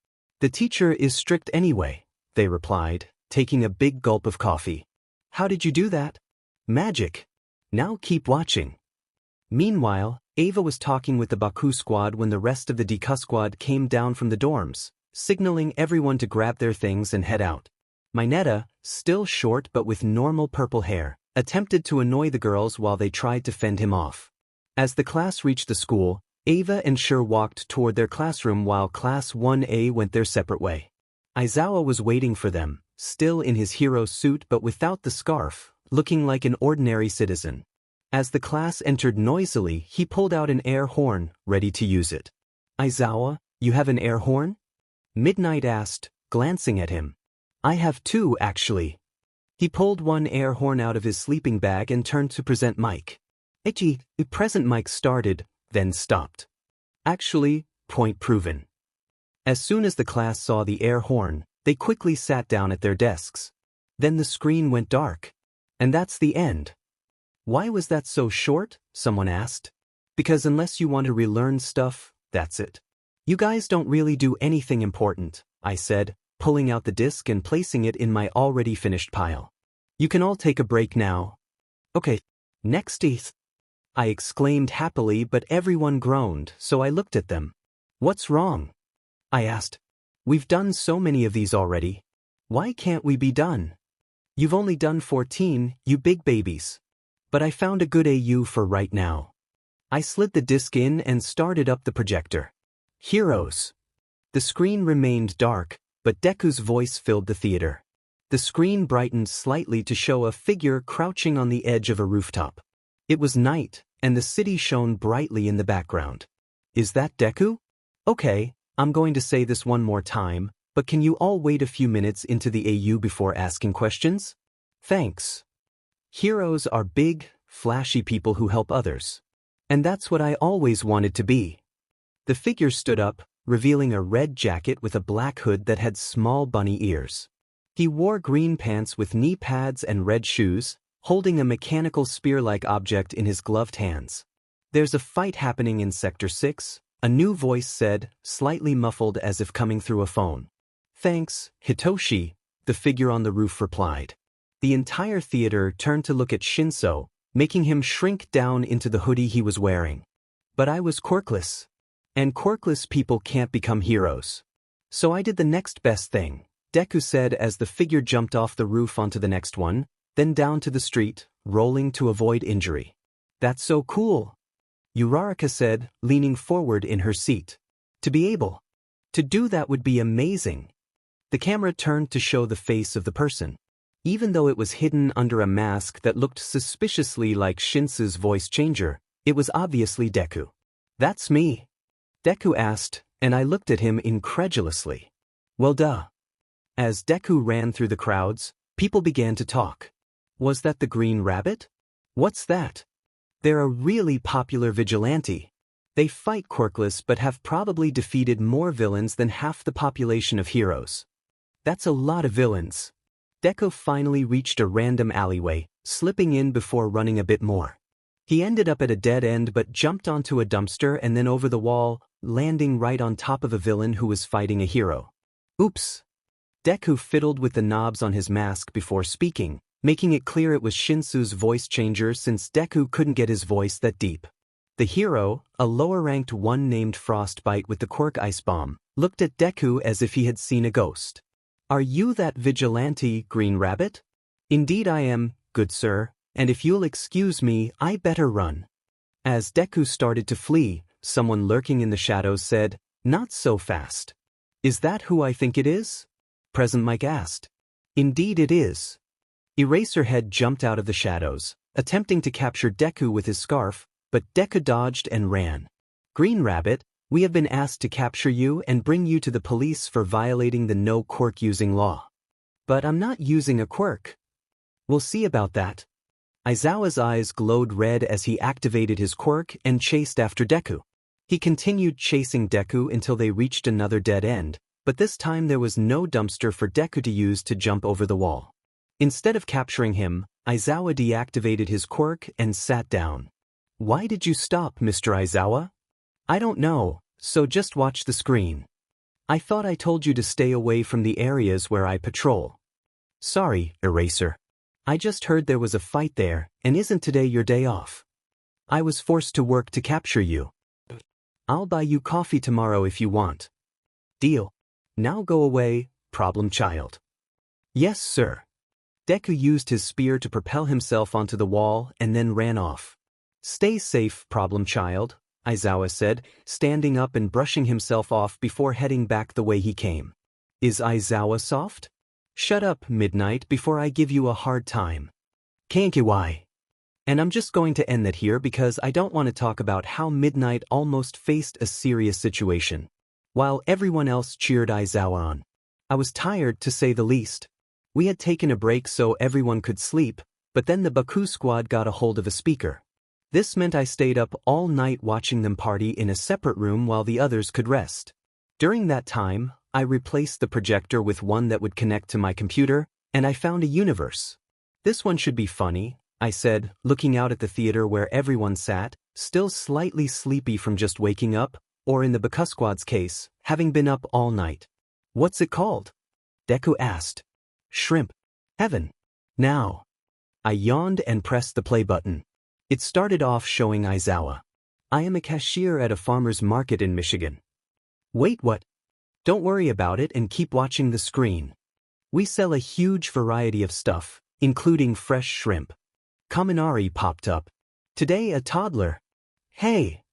The teacher is strict anyway, they replied, taking a big gulp of coffee. How did you do that? Magic. Now keep watching. Meanwhile, Ava was talking with the Baku squad when the rest of the Deku squad came down from the dorms, signaling everyone to grab their things and head out. Mineta, still short but with normal purple hair, attempted to annoy the girls while they tried to fend him off. As the class reached the school, Ava and Sure walked toward their classroom while Class 1A went their separate way. Aizawa was waiting for them, still in his hero suit but without the scarf, looking like an ordinary citizen. As the class entered noisily, he pulled out an air horn, ready to use it. Aizawa, you have an air horn? Midnight asked, glancing at him. I have two, actually. He pulled one air horn out of his sleeping bag and turned to present Mike. The present Mike started, then stopped. Actually, point proven. As soon as the class saw the air horn, they quickly sat down at their desks. Then the screen went dark. And that's the end. Why was that so short? Someone asked. Because unless you want to relearn stuff, that's it. You guys don't really do anything important, I said, pulling out the disc and placing it in my already finished pile. You can all take a break now. Okay, next ETH. I exclaimed happily, but everyone groaned, so I looked at them. What's wrong? I asked. We've done so many of these already. Why can't we be done? You've only done 14, you big babies. But I found a good AU for right now. I slid the disc in and started up the projector. Heroes. The screen remained dark, but Deku's voice filled the theater. The screen brightened slightly to show a figure crouching on the edge of a rooftop. It was night, and the city shone brightly in the background. Is that Deku? Okay, I'm going to say this one more time, but can you all wait a few minutes into the AU before asking questions? Thanks. Heroes are big, flashy people who help others. And that's what I always wanted to be. The figure stood up, revealing a red jacket with a black hood that had small bunny ears. He wore green pants with knee pads and red shoes, holding a mechanical spear-like object in his gloved hands. There's a fight happening in Sector 6, a new voice said, slightly muffled as if coming through a phone. Thanks, Hitoshi, the figure on the roof replied. The entire theater turned to look at Shinso, making him shrink down into the hoodie he was wearing. But I was Quirkless. And Quirkless people can't become heroes. So I did the next best thing, Deku said as the figure jumped off the roof onto the next one, then down to the street, rolling to avoid injury. That's so cool. Uraraka said, leaning forward in her seat. To be able to do that would be amazing. The camera turned to show the face of the person. Even though it was hidden under a mask that looked suspiciously like Shinsu's voice changer, it was obviously Deku. That's me. Deku asked, and I looked at him incredulously. Well duh. As Deku ran through the crowds, people began to talk. Was that the Green Rabbit? What's that? They're a really popular vigilante. They fight Quirkless but have probably defeated more villains than half the population of heroes. That's a lot of villains. Deku finally reached a random alleyway, slipping in before running a bit more. He ended up at a dead end but jumped onto a dumpster and then over the wall, landing right on top of a villain who was fighting a hero. Oops. Deku fiddled with the knobs on his mask before speaking, making it clear it was Shinsu's voice changer since Deku couldn't get his voice that deep. The hero, a lower-ranked one named Frostbite with the quirk Ice Bomb, looked at Deku as if he had seen a ghost. Are you that vigilante, Green Rabbit? Indeed I am, good sir, and if you'll excuse me, I better run. As Deku started to flee, someone lurking in the shadows said, Not so fast. Is that who I think it is? Present Mike asked. Indeed it is. Eraserhead jumped out of the shadows, attempting to capture Deku with his scarf, but Deku dodged and ran. Green Rabbit, we have been asked to capture you and bring you to the police for violating the no quirk using law. But I'm not using a quirk. We'll see about that, Aizawa's eyes glowed red as he activated his quirk and chased after Deku. He continued chasing Deku until they reached another dead end, but this time there was no dumpster for Deku to use to jump over the wall. Instead of capturing him, Aizawa deactivated his quirk and sat down. "Why did you stop, Mr. Aizawa?" "I don't know, so just watch the screen." "I thought I told you to stay away from the areas where I patrol." "Sorry, Eraser. I just heard there was a fight there, and isn't today your day off? I was forced to work to capture you. I'll buy you coffee tomorrow if you want." "Deal. Now go away, problem child." "Yes, sir." Deku used his spear to propel himself onto the wall and then ran off. "Stay safe, problem child," Aizawa said, standing up and brushing himself off before heading back the way he came. "Is Aizawa soft?" "Shut up, Midnight, before I give you a hard time." 𝐃𝐞𝐤𝐿. And I'm just going to end that here because I don't want to talk about how Midnight almost faced a serious situation, while everyone else cheered Aizawa on. I was tired, to say the least. We had taken a break so everyone could sleep, but then the Baku squad got a hold of a speaker. This meant I stayed up all night watching them party in a separate room while the others could rest. During that time, I replaced the projector with one that would connect to my computer, and I found a universe. "This one should be funny," I said, looking out at the theater where everyone sat, still slightly sleepy from just waking up, or in the Baku squad's case, having been up all night. "What's it called?" Deku asked. "Shrimp Heaven. Now." I yawned and pressed the play button. It started off showing Aizawa. "I am a cashier at a farmer's market in Michigan." "Wait, what?" "Don't worry about it and keep watching the screen. We sell a huge variety of stuff, including fresh shrimp." Kaminari popped up. "Today a toddler, hey,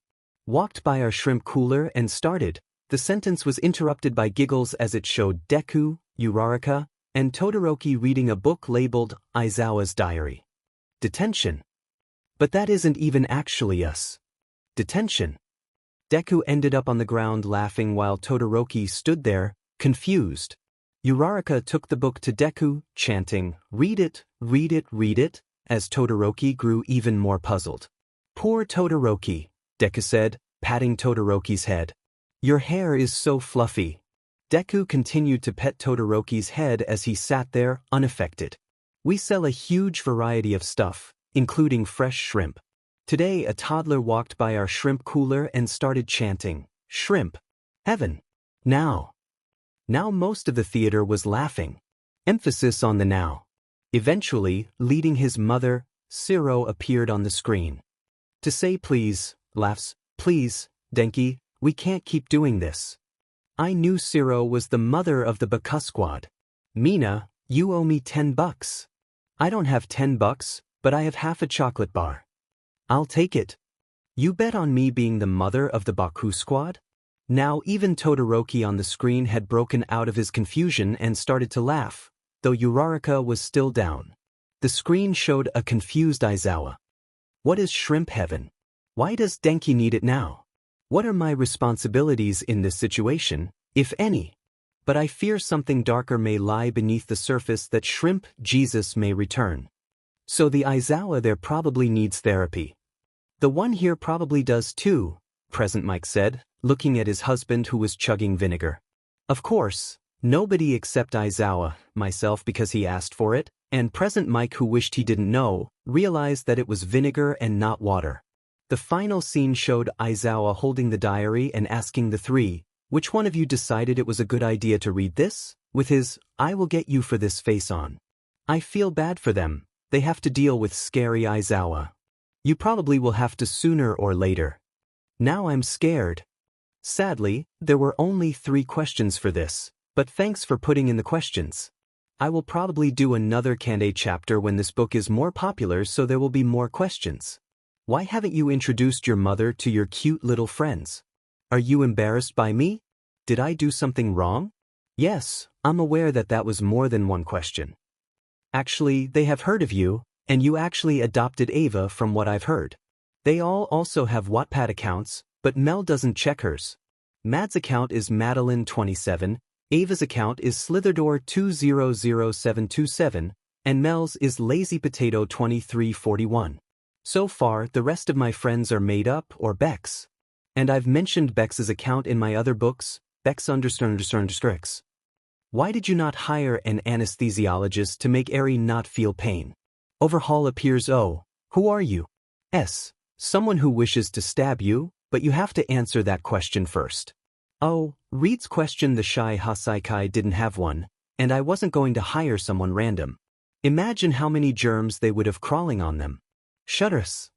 walked by our shrimp cooler and started." The sentence was interrupted by giggles as it showed Deku, Uraraka, and Todoroki reading a book labeled Aizawa's Diary. Detention. But that isn't even actually us. Detention. Deku ended up on the ground laughing while Todoroki stood there, confused. Uraraka took the book to Deku, chanting, "Read it, read it, read it," as Todoroki grew even more puzzled. "Poor Todoroki," Deku said, patting Todoroki's head. "Your hair is so fluffy." Deku continued to pet Todoroki's head as he sat there, unaffected. "We sell a huge variety of stuff, including fresh shrimp. Today a toddler walked by our shrimp cooler and started chanting, 'Shrimp Heaven. Now.'" Now most of the theater was laughing. Emphasis on the now. Eventually, leading his mother, Siro appeared on the screen. "To say please," laughs, "please, Denki, we can't keep doing this." I knew Siro was the mother of the Baku squad. "Mina, you owe me $10. "I don't have $10, but I have half a chocolate bar." "I'll take it." "You bet on me being the mother of the Baku squad?" Now even Todoroki on the screen had broken out of his confusion and started to laugh, though Uraraka was still down. The screen showed a confused Aizawa. "What is Shrimp Heaven? Why does Denki need it now? What are my responsibilities in this situation, if any? But I fear something darker may lie beneath the surface, that Shrimp Jesus may return. So the Aizawa there probably needs therapy." "The one here probably does too," Present Mike said, looking at his husband who was chugging vinegar. Of course, nobody except Aizawa, myself because he asked for it, and Present Mike who wished he didn't know, realized that it was vinegar and not water. The final scene showed Aizawa holding the diary and asking the three, "Which one of you decided it was a good idea to read this?" with his, "I will get you for this" face on. I feel bad for them. They have to deal with scary Aizawa. You probably will have to sooner or later. Now I'm scared. Sadly, there were only 3 questions for this, but thanks for putting in the questions. I will probably do another 𝐃𝐞𝐤𝐿 chapter when this book is more popular, so there will be more questions. Why haven't you introduced your mother to your cute little friends? Are you embarrassed by me? Did I do something wrong? Yes, I'm aware that that was more than one question. Actually, they have heard of you, and you actually adopted Ava from what I've heard. They all also have Wattpad accounts, but Mel doesn't check hers. Mad's account is Madeline27, Ava's account is Slitherdor200727, And Mel's is Lazy Potato 2341. So far, the rest of my friends are made up or Bex. And I've mentioned Bex's account in my other books, Bex___. Why did you not hire an anesthesiologist to make Eri not feel pain? Overhaul appears. Oh, who are you? Someone who wishes to stab you, but you have to answer that question first. Oh, Reed's question. The shy Hasaikai didn't have one, and I wasn't going to hire someone random. Imagine how many germs they would have crawling on them. Shudders.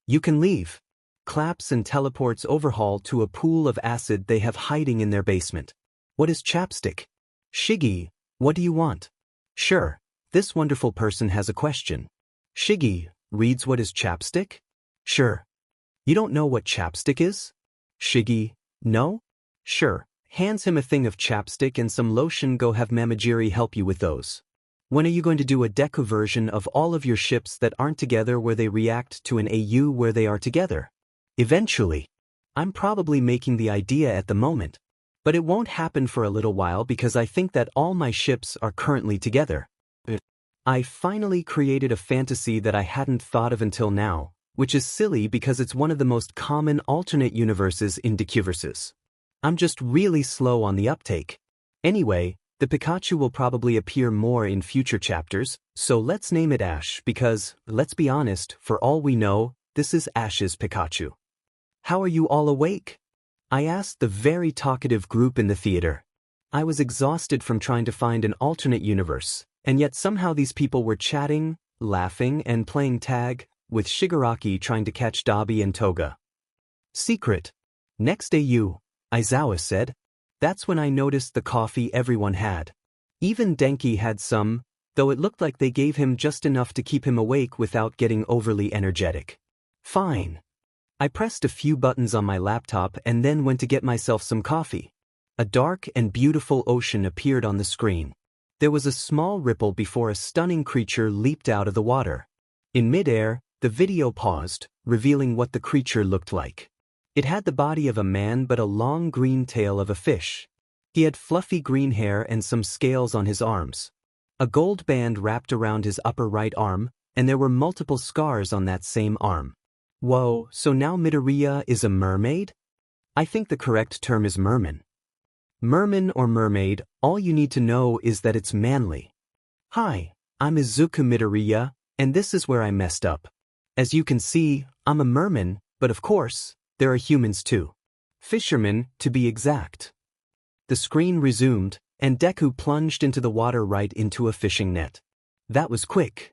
You can leave. Claps and teleports Overhaul to a pool of acid they have hiding in their basement. What is chapstick? Shiggy, what do you want? Sure, this wonderful person has a question. Shiggy, reads what is chapstick? Sure. You don't know what chapstick is? Shiggy, no? Sure, hands him a thing of chapstick and some lotion. Go have Mamajiri help you with those. When are you going to do a Deku version of all of your ships that aren't together where they react to an AU where they are together? Eventually. I'm probably making the idea at the moment. But it won't happen for a little while because I think that all my ships are currently together. I finally created a fantasy that I hadn't thought of until now, which is silly because it's one of the most common alternate universes in dekuverses. I'm just really slow on the uptake. Anyway, the Pikachu will probably appear more in future chapters, so let's name it Ash because, let's be honest, for all we know, this is Ash's Pikachu. How are you all awake? I asked the very talkative group in the theater. I was exhausted from trying to find an alternate universe, and yet somehow these people were chatting, laughing, and playing tag, with Shigaraki trying to catch Dabi and Toga. Secret. Next AU, Aizawa said. That's when I noticed the coffee everyone had. Even Denki had some, though it looked like they gave him just enough to keep him awake without getting overly energetic. Fine. I pressed a few buttons on my laptop and then went to get myself some coffee. A dark and beautiful ocean appeared on the screen. There was a small ripple before a stunning creature leaped out of the water. In midair, the video paused, revealing what the creature looked like. It had the body of a man but a long green tail of a fish. He had fluffy green hair and some scales on his arms. A gold band wrapped around his upper right arm, and there were multiple scars on that same arm. Whoa, so now Midoriya is a mermaid? I think the correct term is merman. Merman or mermaid, all you need to know is that it's manly. Hi, I'm Izuku Midoriya, and this is where I messed up. As you can see, I'm a merman, but of course, there are humans too. Fishermen, to be exact. The screen resumed, and Deku plunged into the water right into a fishing net. That was quick.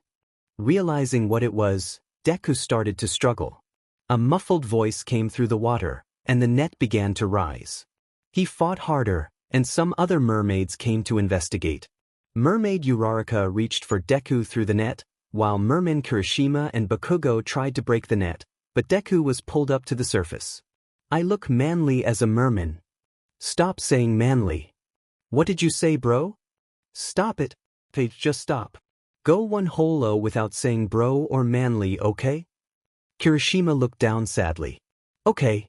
Realizing what it was, Deku started to struggle. A muffled voice came through the water, and the net began to rise. He fought harder, and some other mermaids came to investigate. Mermaid Uraraka reached for Deku through the net, while Merman Kirishima and Bakugo tried to break the net, but Deku was pulled up to the surface. I look manly as a merman. Stop saying manly. What did you say, bro? Stop it. Just stop. Go one holo without saying bro or manly, okay? Kirishima looked down sadly. Okay.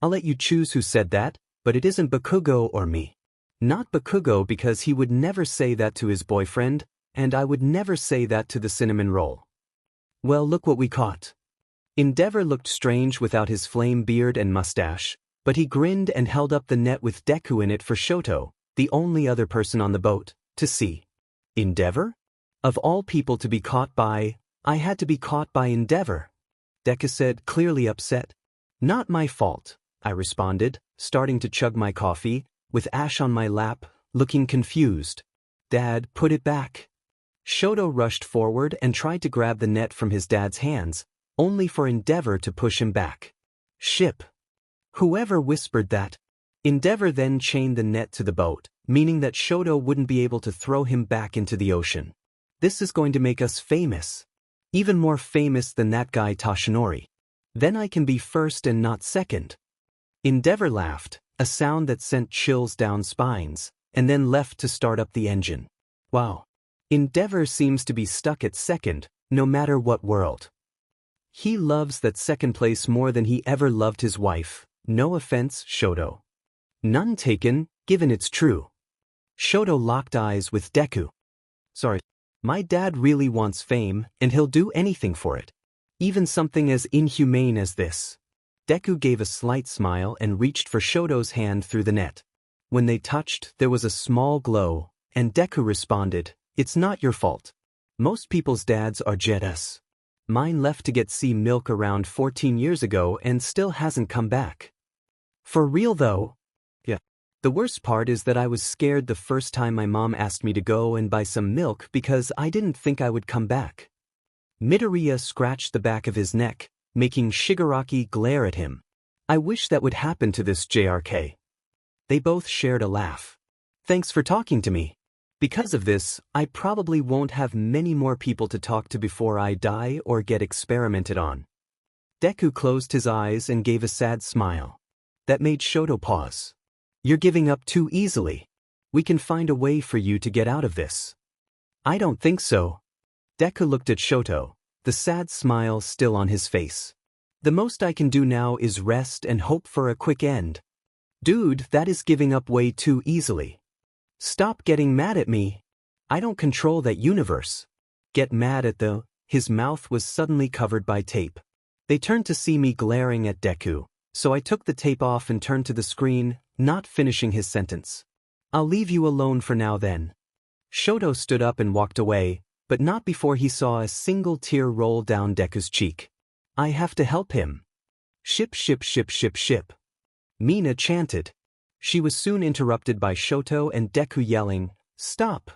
I'll let you choose who said that, but it isn't Bakugo or me. Not Bakugo because he would never say that to his boyfriend, and I would never say that to the cinnamon roll. Well, look what we caught. Endeavor looked strange without his flame beard and mustache, but he grinned and held up the net with Deku in it for Shoto, the only other person on the boat, to see. Endeavor? Of all people to be caught by, I had to be caught by Endeavor. Deku said, clearly upset. Not my fault, I responded, starting to chug my coffee, with Ash on my lap, looking confused. Dad, put it back. Shoto rushed forward and tried to grab the net from his dad's hands, only for Endeavor to push him back. Ship. Whoever whispered that? Endeavor then chained the net to the boat, meaning that Shoto wouldn't be able to throw him back into the ocean. This is going to make us famous. Even more famous than that guy Toshinori. Then I can be first and not second. Endeavor laughed, a sound that sent chills down spines, and then left to start up the engine. Wow. Endeavor seems to be stuck at second, no matter what world. He loves that second place more than he ever loved his wife. No offense, Shoto. None taken, given it's true. Shoto locked eyes with Deku. Sorry. My dad really wants fame, and he'll do anything for it. Even something as inhumane as this. Deku gave a slight smile and reached for Shoto's hand through the net. When they touched, there was a small glow, and Deku responded, "It's not your fault. Most people's dads are jealous. Mine left to get sea milk around 14 years ago and still hasn't come back." For real though? Yeah. The worst part is that I was scared the first time my mom asked me to go and buy some milk because I didn't think I would come back. Midoriya scratched the back of his neck, making Shigaraki glare at him. I wish that would happen to this JRK. They both shared a laugh. Thanks for talking to me. Because of this, I probably won't have many more people to talk to before I die or get experimented on. Deku closed his eyes and gave a sad smile. That made Shoto pause. You're giving up too easily. We can find a way for you to get out of this. I don't think so. Deku looked at Shoto, the sad smile still on his face. The most I can do now is rest and hope for a quick end. Dude, that is giving up way too easily. Stop getting mad at me. I don't control that universe. Get mad at the... His mouth was suddenly covered by tape. They turned to see me glaring at Deku, so I took the tape off and turned to the screen, not finishing his sentence. I'll leave you alone for now then. Shoto stood up and walked away, but not before he saw a single tear roll down Deku's cheek. I have to help him. Ship ship ship ship ship. Mina chanted. She was soon interrupted by Shoto and Deku yelling, "Stop!"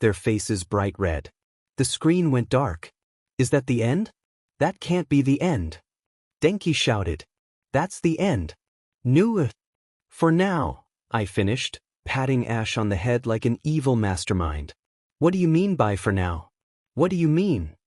Their faces bright red. The screen went dark. Is that the end? That can't be the end. Denki shouted. That's the end. No. For now, I finished, patting Ash on the head like an evil mastermind. What do you mean by for now? What do you mean?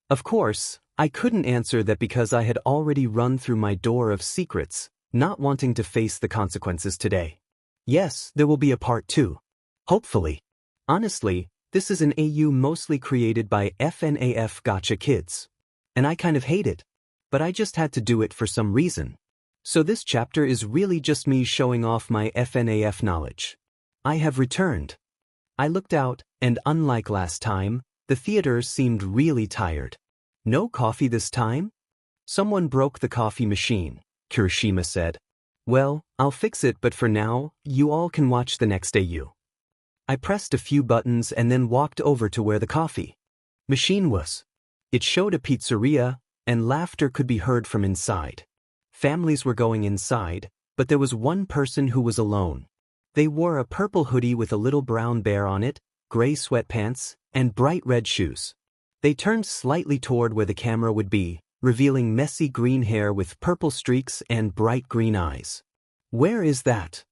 Of course, I couldn't answer that because I had already run through my door of secrets, not wanting to face the consequences today. Yes, there will be a part 2. Hopefully. Honestly, this is an AU mostly created by FNAF gacha kids. And I kind of hate it. But I just had to do it for some reason. So this chapter is really just me showing off my FNAF knowledge. I have returned. I looked out, and unlike last time, the theater seemed really tired. No coffee this time? Someone broke the coffee machine, Kirishima said. Well, I'll fix it, but for now, you all can watch the next AU. I pressed a few buttons and then walked over to where the coffee machine was. It showed a pizzeria, and laughter could be heard from inside. Families were going inside, but there was one person who was alone. They wore a purple hoodie with a little brown bear on it, gray sweatpants, and bright red shoes. They turned slightly toward where the camera would be, revealing messy green hair with purple streaks and bright green eyes. Where is that?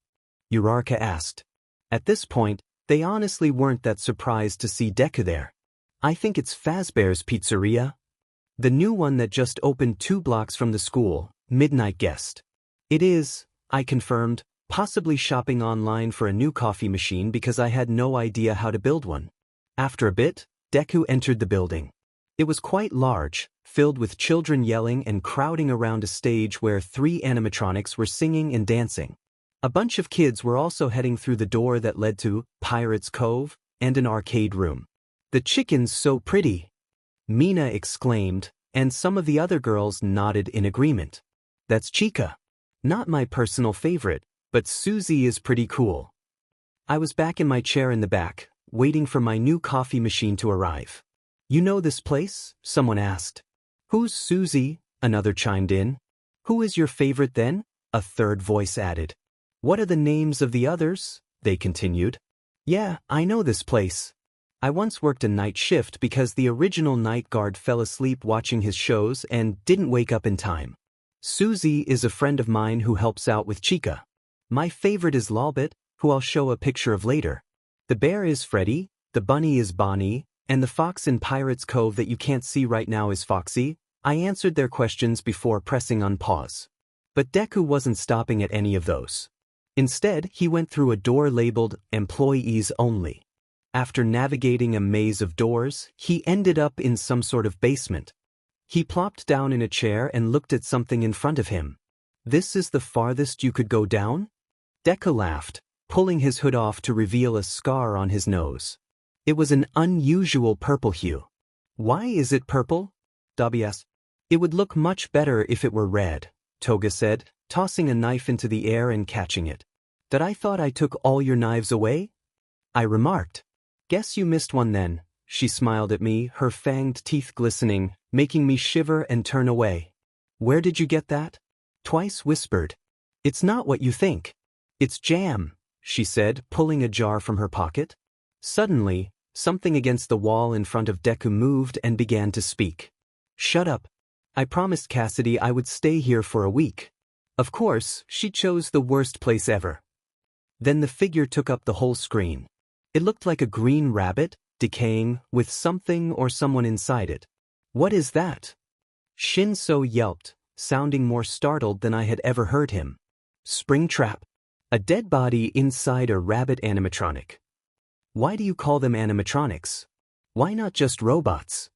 Uraraka asked. At this point, they honestly weren't that surprised to see Deku there. I think it's Fazbear's Pizzeria. The new one that just opened 2 blocks from the school, Midnight guessed. It is, I confirmed, possibly shopping online for a new coffee machine because I had no idea how to build one. After a bit, Deku entered the building. It was quite large, filled with children yelling and crowding around a stage where 3 animatronics were singing and dancing. A bunch of kids were also heading through the door that led to Pirate's Cove and an arcade room. The chicken's so pretty, Mina exclaimed, and some of the other girls nodded in agreement. That's Chica. Not my personal favorite, but Susie is pretty cool. I was back in my chair in the back, waiting for my new coffee machine to arrive. You know this place? Someone asked. Who's Susie? Another chimed in. Who is your favorite then? A third voice added. What are the names of the others? They continued. Yeah, I know this place. I once worked a night shift because the original night guard fell asleep watching his shows and didn't wake up in time. Susie is a friend of mine who helps out with Chica. My favorite is Lolbit, who I'll show a picture of later. The bear is Freddy, the bunny is Bonnie, and the fox in Pirate's Cove that you can't see right now is Foxy. I answered their questions before pressing on pause. But Deku wasn't stopping at any of those. Instead, he went through a door labeled Employees Only. After navigating a maze of doors, he ended up in some sort of basement. He plopped down in a chair and looked at something in front of him. This is the farthest you could go down? Deku laughed, pulling his hood off to reveal a scar on his nose. It was an unusual purple hue. Why is it purple? Dobby asked. It would look much better if it were red, Toga said, tossing a knife into the air and catching it. That I thought I took all your knives away? I remarked. Guess you missed one then. She smiled at me, her fanged teeth glistening, making me shiver and turn away. Where did you get that? Twice whispered. It's not what you think. It's jam, she said, pulling a jar from her pocket. Suddenly, something against the wall in front of Deku moved and began to speak. Shut up. I promised Cassidy I would stay here for a week. Of course, she chose the worst place ever. Then the figure took up the whole screen. It looked like a green rabbit, decaying, with something or someone inside it. What is that? Shinso yelped, sounding more startled than I had ever heard him. Springtrap. A dead body inside a rabbit animatronic. Why do you call them animatronics? Why not just robots?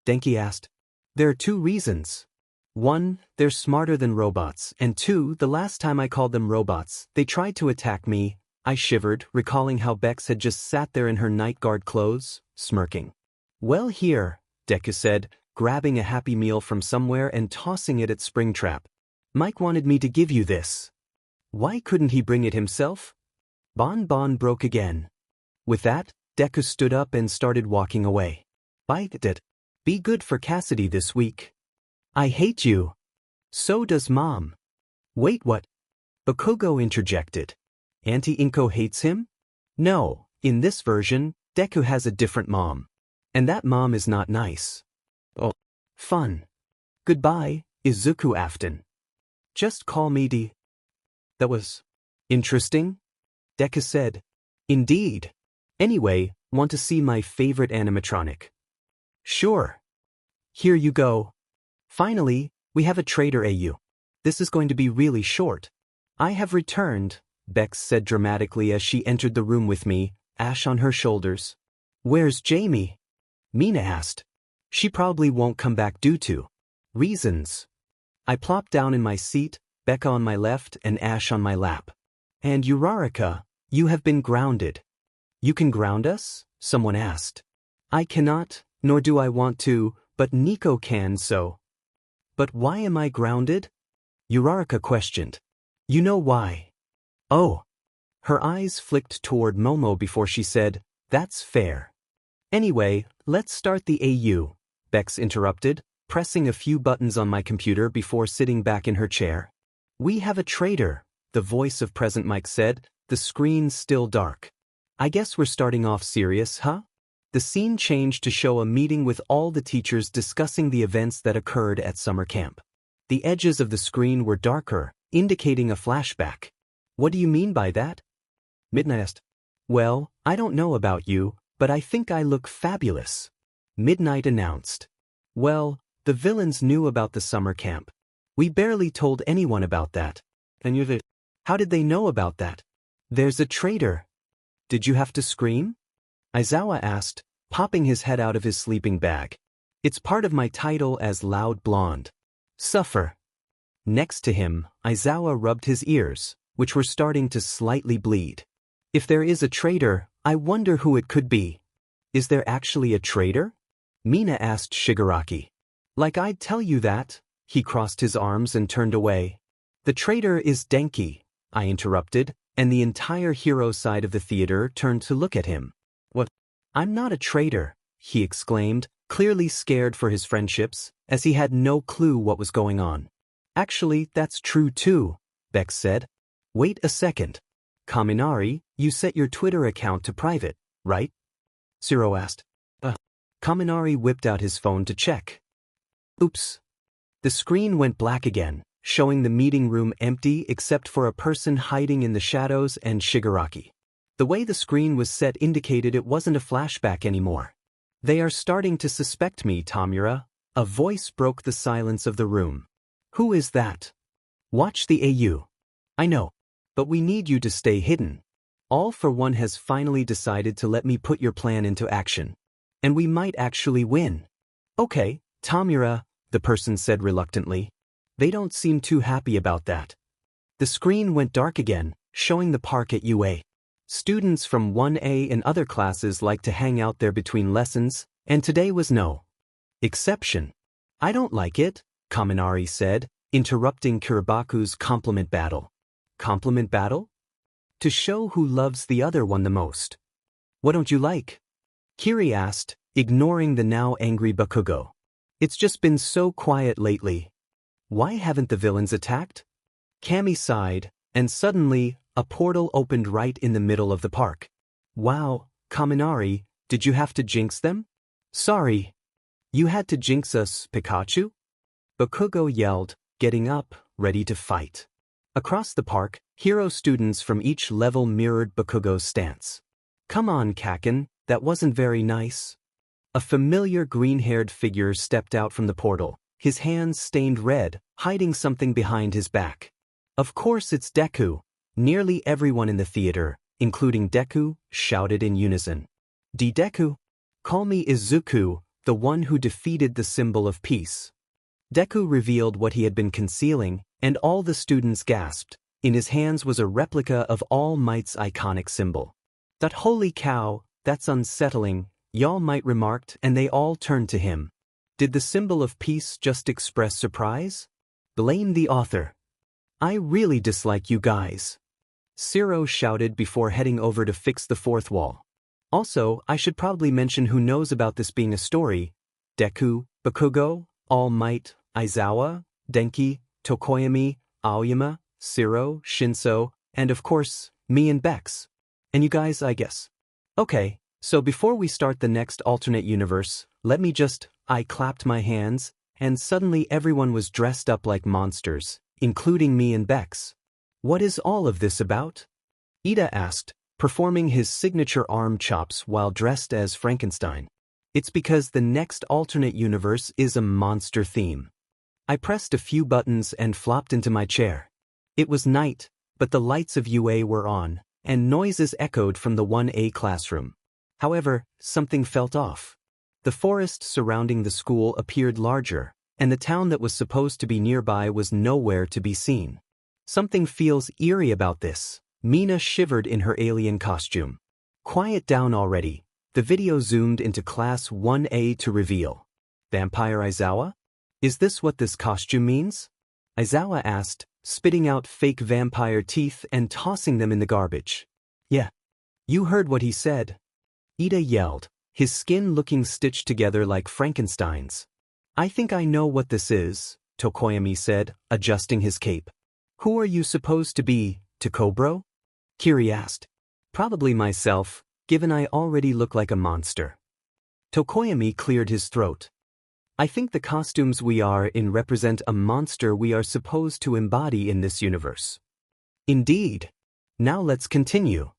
Denki asked. There are two reasons. One, they're smarter than robots, and two, the last time I called them robots, they tried to attack me. I shivered, recalling how Bex had just sat there in her night guard clothes, smirking. Well, here, Deku said, grabbing a Happy Meal from somewhere and tossing it at Springtrap. Mike wanted me to give you this. Why couldn't he bring it himself? Bon Bon broke again. With that, Deku stood up and started walking away. Bite it. Be good for Cassidy this week. I hate you. So does Mom. Wait, what? Bakugo interjected. Auntie Inko hates him? No, in this version, Deku has a different mom. And that mom is not nice. Oh, fun. Goodbye, Izuku Afton. Just call me D. That was interesting, Deku said. Indeed. Anyway, want to see my favorite animatronic? Sure. Here you go. Finally, we have a Traitor AU. This is going to be really short. I have returned, Bex said dramatically as she entered the room with me, Ash on her shoulders. Where's Jamie? Mina asked. She probably won't come back due to reasons. I plopped down in my seat, Becca on my left and Ash on my lap. And Uraraka, you have been grounded. You can ground us? Someone asked. I cannot, nor do I want to, but Nico can so. But why am I grounded? Uraraka questioned. You know why. Oh. Her eyes flicked toward Momo before she said, That's fair. Anyway, let's start the AU, Bex interrupted, pressing a few buttons on my computer before sitting back in her chair. We have a traitor, the voice of Present Mike said, the screen still dark. I guess we're starting off serious, huh? The scene changed to show a meeting with all the teachers discussing the events that occurred at summer camp. The edges of the screen were darker, indicating a flashback. What do you mean by that? Midnight asked. Well, I don't know about you, but I think I look fabulous. Midnight announced. Well, the villains knew about the summer camp. We barely told anyone about that. And how did they know about that? There's a traitor. Did you have to scream? Aizawa asked, popping his head out of his sleeping bag. It's part of my title as Loud Blonde. Suffer. Next to him, Aizawa rubbed his ears, which were starting to slightly bleed. If there is a traitor, I wonder who it could be. Is there actually a traitor? Mina asked Shigaraki. Like I'd tell you that. He crossed his arms and turned away. The traitor is Denki, I interrupted, and the entire hero side of the theater turned to look at him. What? I'm not a traitor, he exclaimed, clearly scared for his friendships, as he had no clue what was going on. Actually, that's true too, Bex said. Wait a second. Kaminari, you set your Twitter account to private, right? Zero asked. Kaminari whipped out his phone to check. Oops. The screen went black again, showing the meeting room empty except for a person hiding in the shadows and Shigaraki. The way the screen was set indicated it wasn't a flashback anymore. They are starting to suspect me, Tamura. A voice broke the silence of the room. Who is that? Watch the AU. I know. But we need you to stay hidden. All for One has finally decided to let me put your plan into action. And we might actually win. Okay, Tamura, the person said reluctantly. They don't seem too happy about that. The screen went dark again, showing the park at UA. Students from 1A and other classes like to hang out there between lessons, and today was no exception. I don't like it, 𝐃𝐞𝐤𝐮𝐯𝐞𝐫𝐬𝐞, said, interrupting 𝐼zawa's compliment battle. Compliment battle? To show who loves the other one the most. What don't you like? Kiri asked, ignoring the now angry Bakugo. It's just been so quiet lately. Why haven't the villains attacked? Cammy sighed, and suddenly, a portal opened right in the middle of the park. Wow, 𝐃𝐞𝐤𝐮𝐯𝐞𝐫𝐬𝐞, did you have to jinx them? Sorry. You had to jinx us, Pikachu? Bakugo yelled, getting up, ready to fight. Across the park, hero students from each level mirrored Bakugo's stance. Come on, 𝐃𝐞𝐤𝐮, that wasn't very nice. A familiar green-haired figure stepped out from the portal, his hands stained red, hiding something behind his back. Of course it's Deku. Nearly everyone in the theater, including Deku, shouted in unison. Deku? Call me Izuku, the one who defeated the symbol of peace. Deku revealed what he had been concealing, and all the students gasped. In his hands was a replica of All Might's iconic symbol. That holy cow, that's unsettling, All Might remarked, and they all turned to him. Did the symbol of peace just express surprise? Blame the author. I really dislike you guys. Zero shouted before heading over to fix the fourth wall. Also, I should probably mention who knows about this being a story. Deku, Bakugo, All Might, Aizawa, Denki, Tokoyami, Aoyama, Zero, Shinso, and of course, me and Bex. And you guys, I guess. Okay, so before we start the next alternate universe, let me I clapped my hands, and suddenly everyone was dressed up like monsters, including me and Bex. What is all of this about? Ida asked, performing his signature arm chops while dressed as Frankenstein. It's because the next alternate universe is a monster theme. I pressed a few buttons and flopped into my chair. It was night, but the lights of UA were on, and noises echoed from the 1A classroom. However, something felt off. The forest surrounding the school appeared larger, and the town that was supposed to be nearby was nowhere to be seen. Something feels eerie about this. Mina shivered in her alien costume. Quiet down already. The video zoomed into Class 1A to reveal. Vampire Aizawa? Is this what this costume means? Aizawa asked, spitting out fake vampire teeth and tossing them in the garbage. Yeah. You heard what he said. Ida yelled, his skin looking stitched together like Frankenstein's. I think I know what this is, Tokoyami said, adjusting his cape. Who are you supposed to be, 𝐾𝐞𝐫𝐬𝐞? Kiri asked. Probably myself, given I already look like a monster. Tokoyami cleared his throat. I think the costumes we are in represent a monster we are supposed to embody in this universe. Indeed. Now let's continue.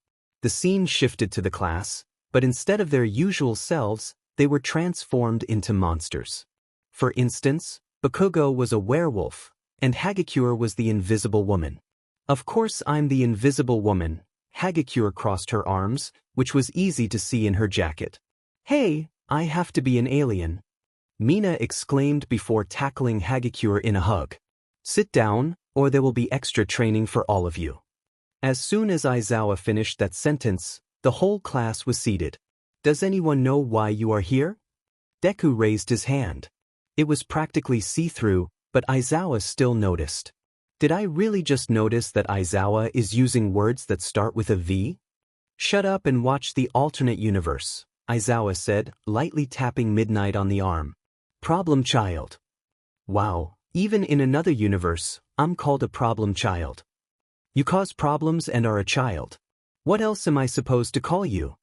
The scene shifted to the class, but instead of their usual selves, they were transformed into monsters. For instance, Bakugo was a werewolf, and 𝐾𝐞𝐤𝐿 was the invisible woman. Of course I'm the invisible woman. 𝐾𝐞𝐤𝐿 crossed her arms, which was easy to see in her jacket. Hey, I have to be an alien. Mina exclaimed before tackling 𝐾𝐞𝐤𝐿 in a hug. Sit down, or there will be extra training for all of you. As soon as Aizawa finished that sentence, the whole class was seated. Does anyone know why you are here? Deku raised his hand. It was practically see-through, but Aizawa still noticed. Did I really just notice that Aizawa is using words that start with a V? Shut up and watch the alternate universe, Aizawa said, lightly tapping Midnight on the arm. Problem child. Wow, even in another universe, I'm called a problem child. You cause problems and are a child. What else am I supposed to call you?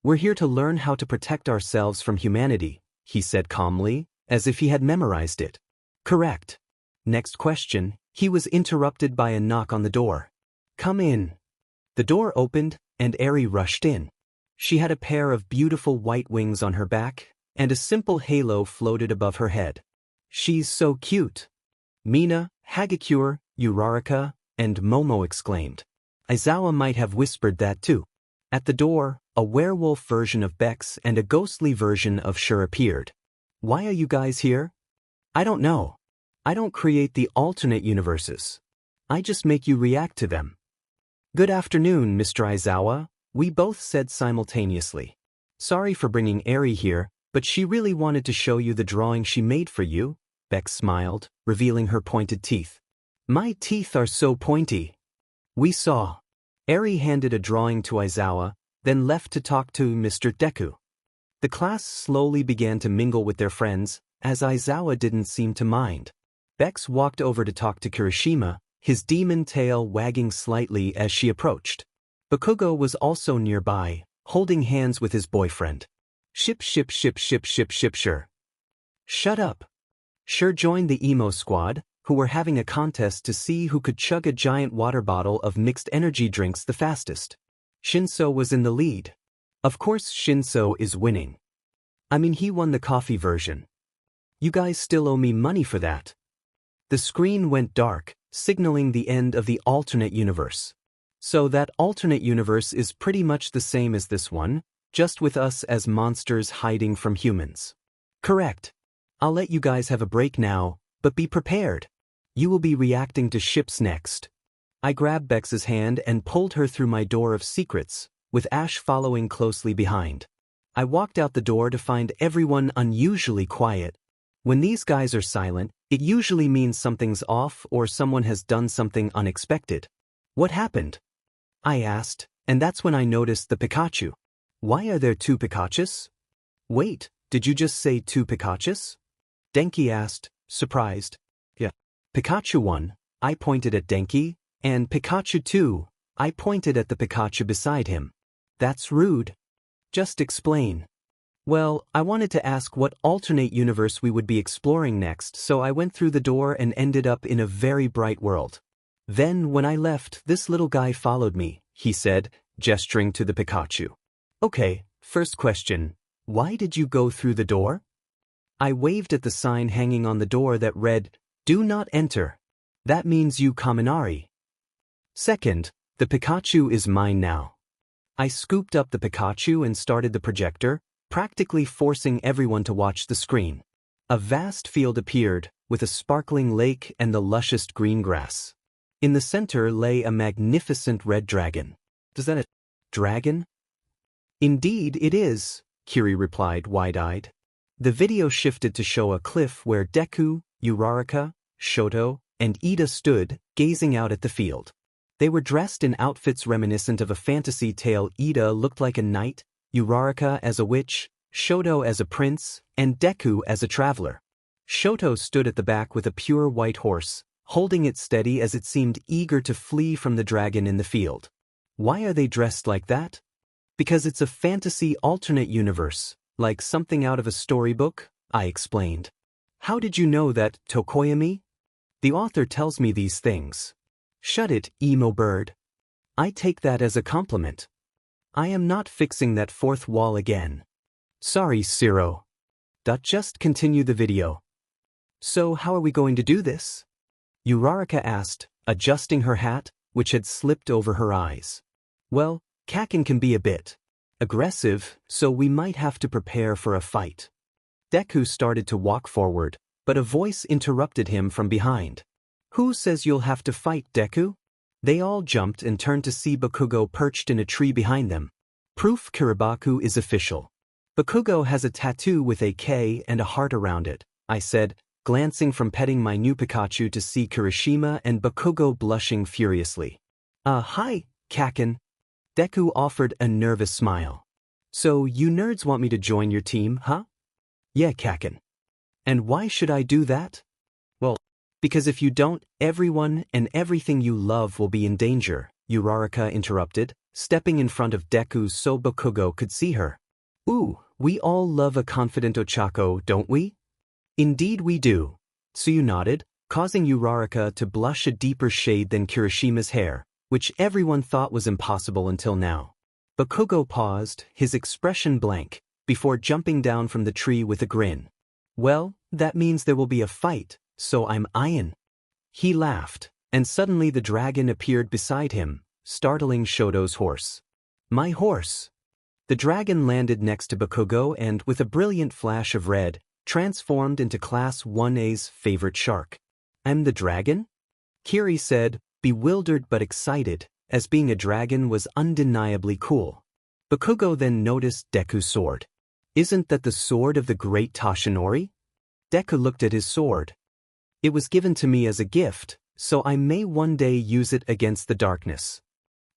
We're here to learn how to protect ourselves from humanity, he said calmly, as if he had memorized it. Correct. Next question. He was interrupted by a knock on the door. Come in. The door opened, and Eri rushed in. She had a pair of beautiful white wings on her back, and a simple halo floated above her head. She's so cute. Mina, 𝐾𝐞𝐤𝐿, Uraraka, and Momo exclaimed. Aizawa might have whispered that too. At the door, a werewolf version of Bex and a ghostly version of Sure appeared. Why are you guys here? I don't know. I don't create the alternate universes. I just make you react to them. Good afternoon, Mr. Aizawa. We both said simultaneously. Sorry for bringing Eri here, but she really wanted to show you the drawing she made for you, Beck smiled, revealing her pointed teeth. My teeth are so pointy. We saw. Eri handed a drawing to Aizawa, then left to talk to Mr. Deku. The class slowly began to mingle with their friends, as Aizawa didn't seem to mind. Bex walked over to talk to Kirishima, his demon tail wagging slightly as she approached. Bakugo was also nearby, holding hands with his boyfriend. Ship ship ship ship ship ship sure. Shut up. Sure joined the emo squad, who were having a contest to see who could chug a giant water bottle of mixed energy drinks the fastest. Shinso was in the lead. Of course Shinso is winning. I mean, he won the coffee version. You guys still owe me money for that. The screen went dark, signaling the end of the alternate universe. So that alternate universe is pretty much the same as this one, just with us as monsters hiding from humans. Correct. I'll let you guys have a break now, but be prepared. You will be reacting to ships next. I grabbed Bex's hand and pulled her through my door of secrets, with Ash following closely behind. I walked out the door to find everyone unusually quiet. When these guys are silent, it usually means something's off or someone has done something unexpected. What happened? I asked, and that's when I noticed the Pikachu. Why are there two Pikachus? Wait, did you just say two Pikachus? Denki asked, surprised. Yeah. Pikachu 1, I pointed at Denki, and Pikachu 2, I pointed at the Pikachu beside him. That's rude. Just explain. Well, I wanted to ask what alternate universe we would be exploring next, so I went through the door and ended up in a very bright world. Then, when I left, this little guy followed me, he said, gesturing to the Pikachu. Okay, first question. Why did you go through the door? I waved at the sign hanging on the door that read, Do not enter. That means you Kaminari. Second, the Pikachu is mine now. I scooped up the Pikachu and started the projector, practically forcing everyone to watch the screen. A vast field appeared, with a sparkling lake and the lushest green grass. In the center lay a magnificent red dragon. Is that a dragon? Indeed it is, Kiri replied wide-eyed. The video shifted to show a cliff where Deku, Uraraka, Shoto, and Ida stood, gazing out at the field. They were dressed in outfits reminiscent of a fantasy tale. Ida looked like a knight, Uraraka as a witch, Shoto as a prince, and Deku as a traveler. Shoto stood at the back with a pure white horse, holding it steady as it seemed eager to flee from the dragon in the field. Why are they dressed like that? Because it's a fantasy alternate universe, like something out of a storybook, I explained. How did you know that, Tokoyami? The author tells me these things. Shut it, emo bird. I take that as a compliment. I am not fixing that fourth wall again. Sorry, Ciro. Just continue the video. So how are we going to do this? Uraraka asked, adjusting her hat, which had slipped over her eyes. Well, Kakin can be a bit aggressive, so we might have to prepare for a fight. Deku started to walk forward, but a voice interrupted him from behind. Who says you'll have to fight, Deku? They all jumped and turned to see Bakugo perched in a tree behind them. Proof Kiribaku is official. Bakugo has a tattoo with a K and a heart around it, I said, glancing from petting my new Pikachu to see Kirishima and Bakugo blushing furiously. Hi, Kakin. Deku offered a nervous smile. So you nerds want me to join your team, huh? Yeah, Kakin. And why should I do that? Well, because if you don't, everyone and everything you love will be in danger, Uraraka interrupted, stepping in front of Deku so Bakugo could see her. Ooh, we all love a confident Ochako, don't we? Indeed we do. Tsuyu nodded, causing Uraraka to blush a deeper shade than Kirishima's hair, which everyone thought was impossible until now. Bakugo paused, his expression blank, before jumping down from the tree with a grin. Well, that means there will be a fight, so I'm iron. He laughed, and suddenly the dragon appeared beside him, startling Shoto's horse. My horse! The dragon landed next to Bakugo and, with a brilliant flash of red, transformed into Class 1A's favorite shark. I'm the dragon? Kiri said, bewildered but excited, as being a dragon was undeniably cool. Bakugo then noticed Deku's sword. Isn't that the sword of the great Toshinori? Deku looked at his sword. It was given to me as a gift, so I may one day use it against the darkness.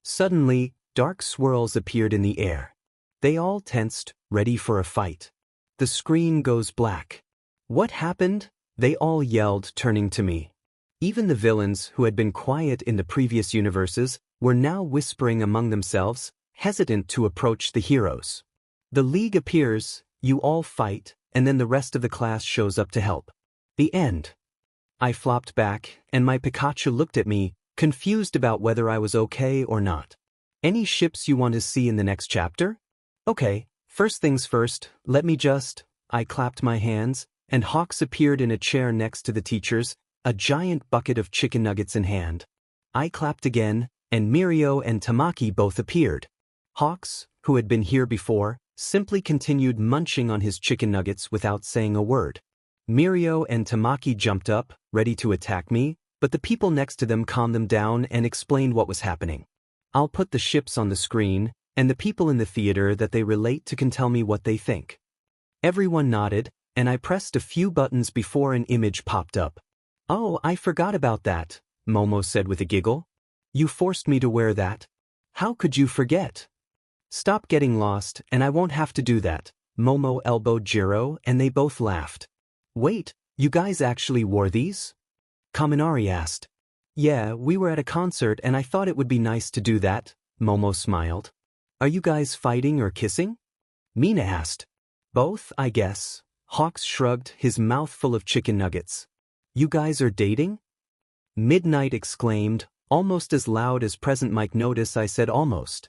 Suddenly, dark swirls appeared in the air. They all tensed, ready for a fight. The screen goes black. What happened? They all yelled, turning to me. Even the villains, who had been quiet in the previous universes, were now whispering among themselves, hesitant to approach the heroes. The League appears, you all fight, and then the rest of the class shows up to help. The end. I flopped back, and my Pikachu looked at me, confused about whether I was okay or not. Any ships you want to see in the next chapter? Okay, first things first, I clapped my hands, and Hawks appeared in a chair next to the teachers, a giant bucket of chicken nuggets in hand. I clapped again, and Mirio and Tamaki both appeared. Hawks, who had been here before, simply continued munching on his chicken nuggets without saying a word. Mirio and Tamaki jumped up, ready to attack me, but the people next to them calmed them down and explained what was happening. I'll put the ships on the screen, and the people in the theater that they relate to can tell me what they think. Everyone nodded, and I pressed a few buttons before an image popped up. Oh, I forgot about that, Momo said with a giggle. You forced me to wear that. How could you forget? Stop getting lost, and I won't have to do that. Momo elbowed Jiro, and they both laughed. Wait, you guys actually wore these? Kaminari asked. Yeah, we were at a concert and I thought it would be nice to do that, Momo smiled. Are you guys fighting or kissing? Mina asked. Both, I guess. Hawks shrugged, his mouth full of chicken nuggets. You guys are dating? Midnight exclaimed, almost as loud as present mic notice I said almost.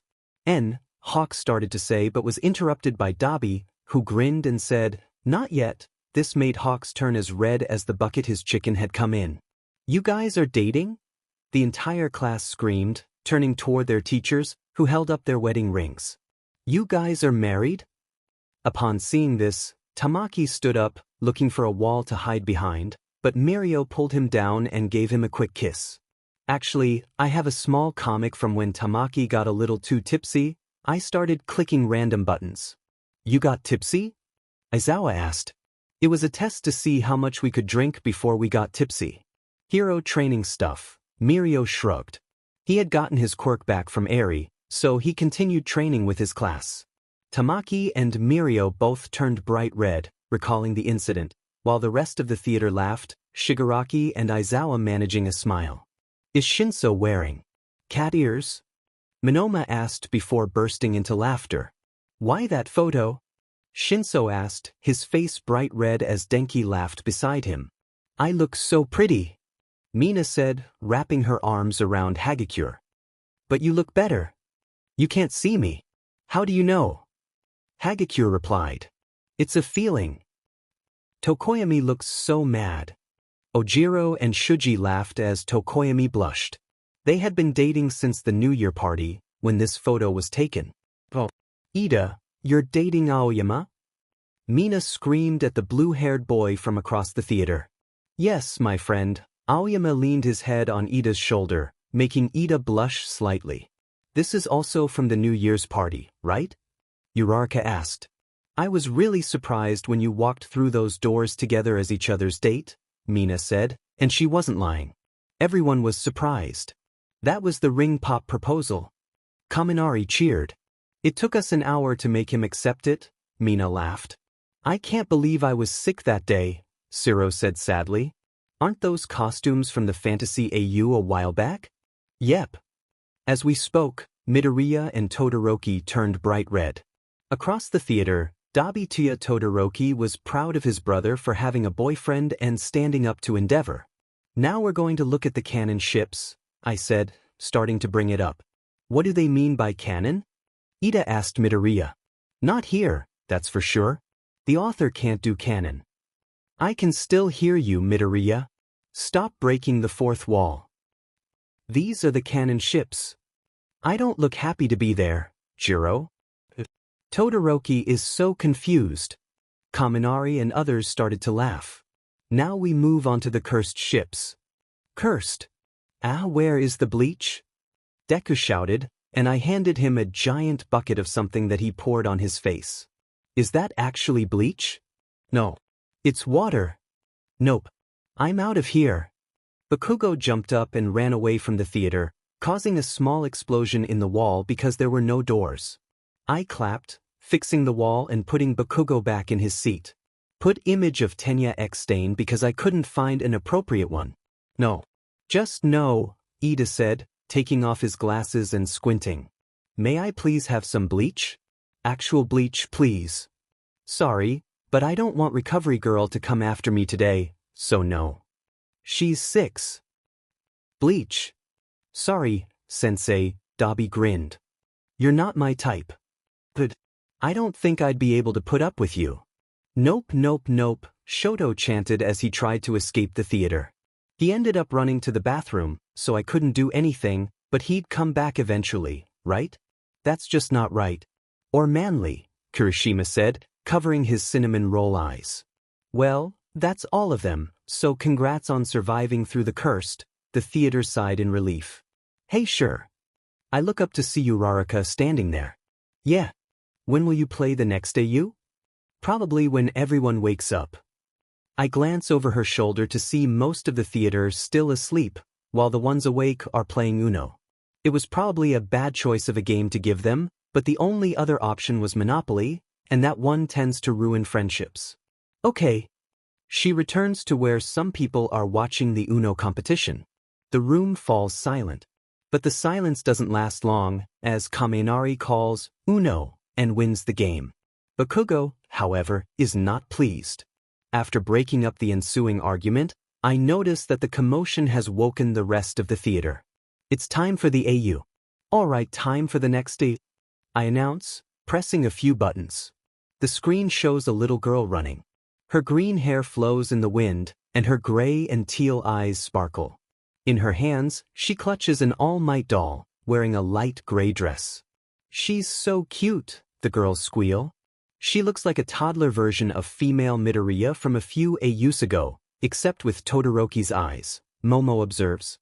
Hawks started to say but was interrupted by Dobby, who grinned and said, not yet. This made Hawks turn as red as the bucket his chicken had come in. You guys are dating? The entire class screamed, turning toward their teachers, who held up their wedding rings. You guys are married? Upon seeing this, Tamaki stood up, looking for a wall to hide behind, but Mirio pulled him down and gave him a quick kiss. Actually, I have a small comic from when Tamaki got a little too tipsy. I started clicking random buttons. You got tipsy? Aizawa asked. It was a test to see how much we could drink before we got tipsy. Hero training stuff, Mirio shrugged. He had gotten his quirk back from Eri, so he continued training with his class. Tamaki and Mirio both turned bright red, recalling the incident, while the rest of the theater laughed, Shigaraki and Aizawa managing a smile. Is Shinso wearing cat ears? Minoma asked before bursting into laughter. Why that photo? Shinso asked, his face bright red as Denki laughed beside him. I look so pretty, Mina said, wrapping her arms around 𝐃𝐞𝐤𝐿. But you look better. You can't see me. How do you know? 𝐃𝐞𝐤𝐿 replied. It's a feeling. Tokoyami looks so mad. Ojiro and Shuji laughed as Tokoyami blushed. They had been dating since the New Year party, when this photo was taken. Oh, Ida, you're dating Aoyama? Mina screamed at the blue-haired boy from across the theater. Yes, my friend. Aoyama leaned his head on Ida's shoulder, making Ida blush slightly. This is also from the New Year's party, right? Uraraka asked. I was really surprised when you walked through those doors together as each other's date, Mina said, and she wasn't lying. Everyone was surprised. That was the ring pop proposal. Kaminari cheered. It took us an hour to make him accept it, Mina laughed. I can't believe I was sick that day, Siro said sadly. Aren't those costumes from the Fantasy AU a while back? Yep. As we spoke, Midoriya and Todoroki turned bright red. Across the theater, Dobby-tia Todoroki was proud of his brother for having a boyfriend and standing up to Endeavor. Now we're going to look at the canon ships, I said, starting to bring it up. What do they mean by canon? Ida asked Midoriya. Not here, that's for sure. The author can't do canon. I can still hear you, Midoriya. Stop breaking the fourth wall. These are the canon ships. I don't look happy to be there, Jiro. Todoroki is so confused. Kaminari and others started to laugh. Now we move on to the cursed ships. Cursed? Where is the bleach? Deku shouted, and I handed him a giant bucket of something that he poured on his face. Is that actually bleach? No. It's water. Nope. I'm out of here. Bakugo jumped up and ran away from the theater, causing a small explosion in the wall because there were no doors. I clapped, fixing the wall and putting Bakugo back in his seat. Put image of 𝐃𝐞𝐤𝐿 stain because I couldn't find an appropriate one. No. Just no, Ida said, taking off his glasses and squinting. May I please have some bleach? Actual bleach, please. Sorry, but I don't want Recovery Girl to come after me today, so no. She's 6. Bleach. Sorry, Sensei, Dabi grinned. You're not my type. But I don't think I'd be able to put up with you. Nope, nope, nope, Shoto chanted as he tried to escape the theater. He ended up running to the bathroom, so I couldn't do anything, but he'd come back eventually, right? That's just not right. Or manly, Kirishima said, covering his cinnamon roll eyes. Well, that's all of them, so congrats on surviving through the cursed, the theater sighed in relief. Hey sure. I look up to see Uraraka standing there. Yeah. When will you play the next AU? Probably when everyone wakes up. I glance over her shoulder to see most of the theater still asleep, while the ones awake are playing Uno. It was probably a bad choice of a game to give them, but the only other option was Monopoly, and that one tends to ruin friendships. Okay. She returns to where some people are watching the Uno competition. The room falls silent. But the silence doesn't last long, as Kaminari calls Uno and wins the game. Bakugo, however, is not pleased. After breaking up the ensuing argument, I notice that the commotion has woken the rest of the theater. It's time for the AU. Alright, time for the next day, I announce, pressing a few buttons. The screen shows a little girl running. Her green hair flows in the wind, and her gray and teal eyes sparkle. In her hands, she clutches an All Might doll, wearing a light gray dress. She's so cute, the girls squeal. She looks like a toddler version of female Midoriya from a few AUs ago, except with Todoroki's eyes, Momo observes.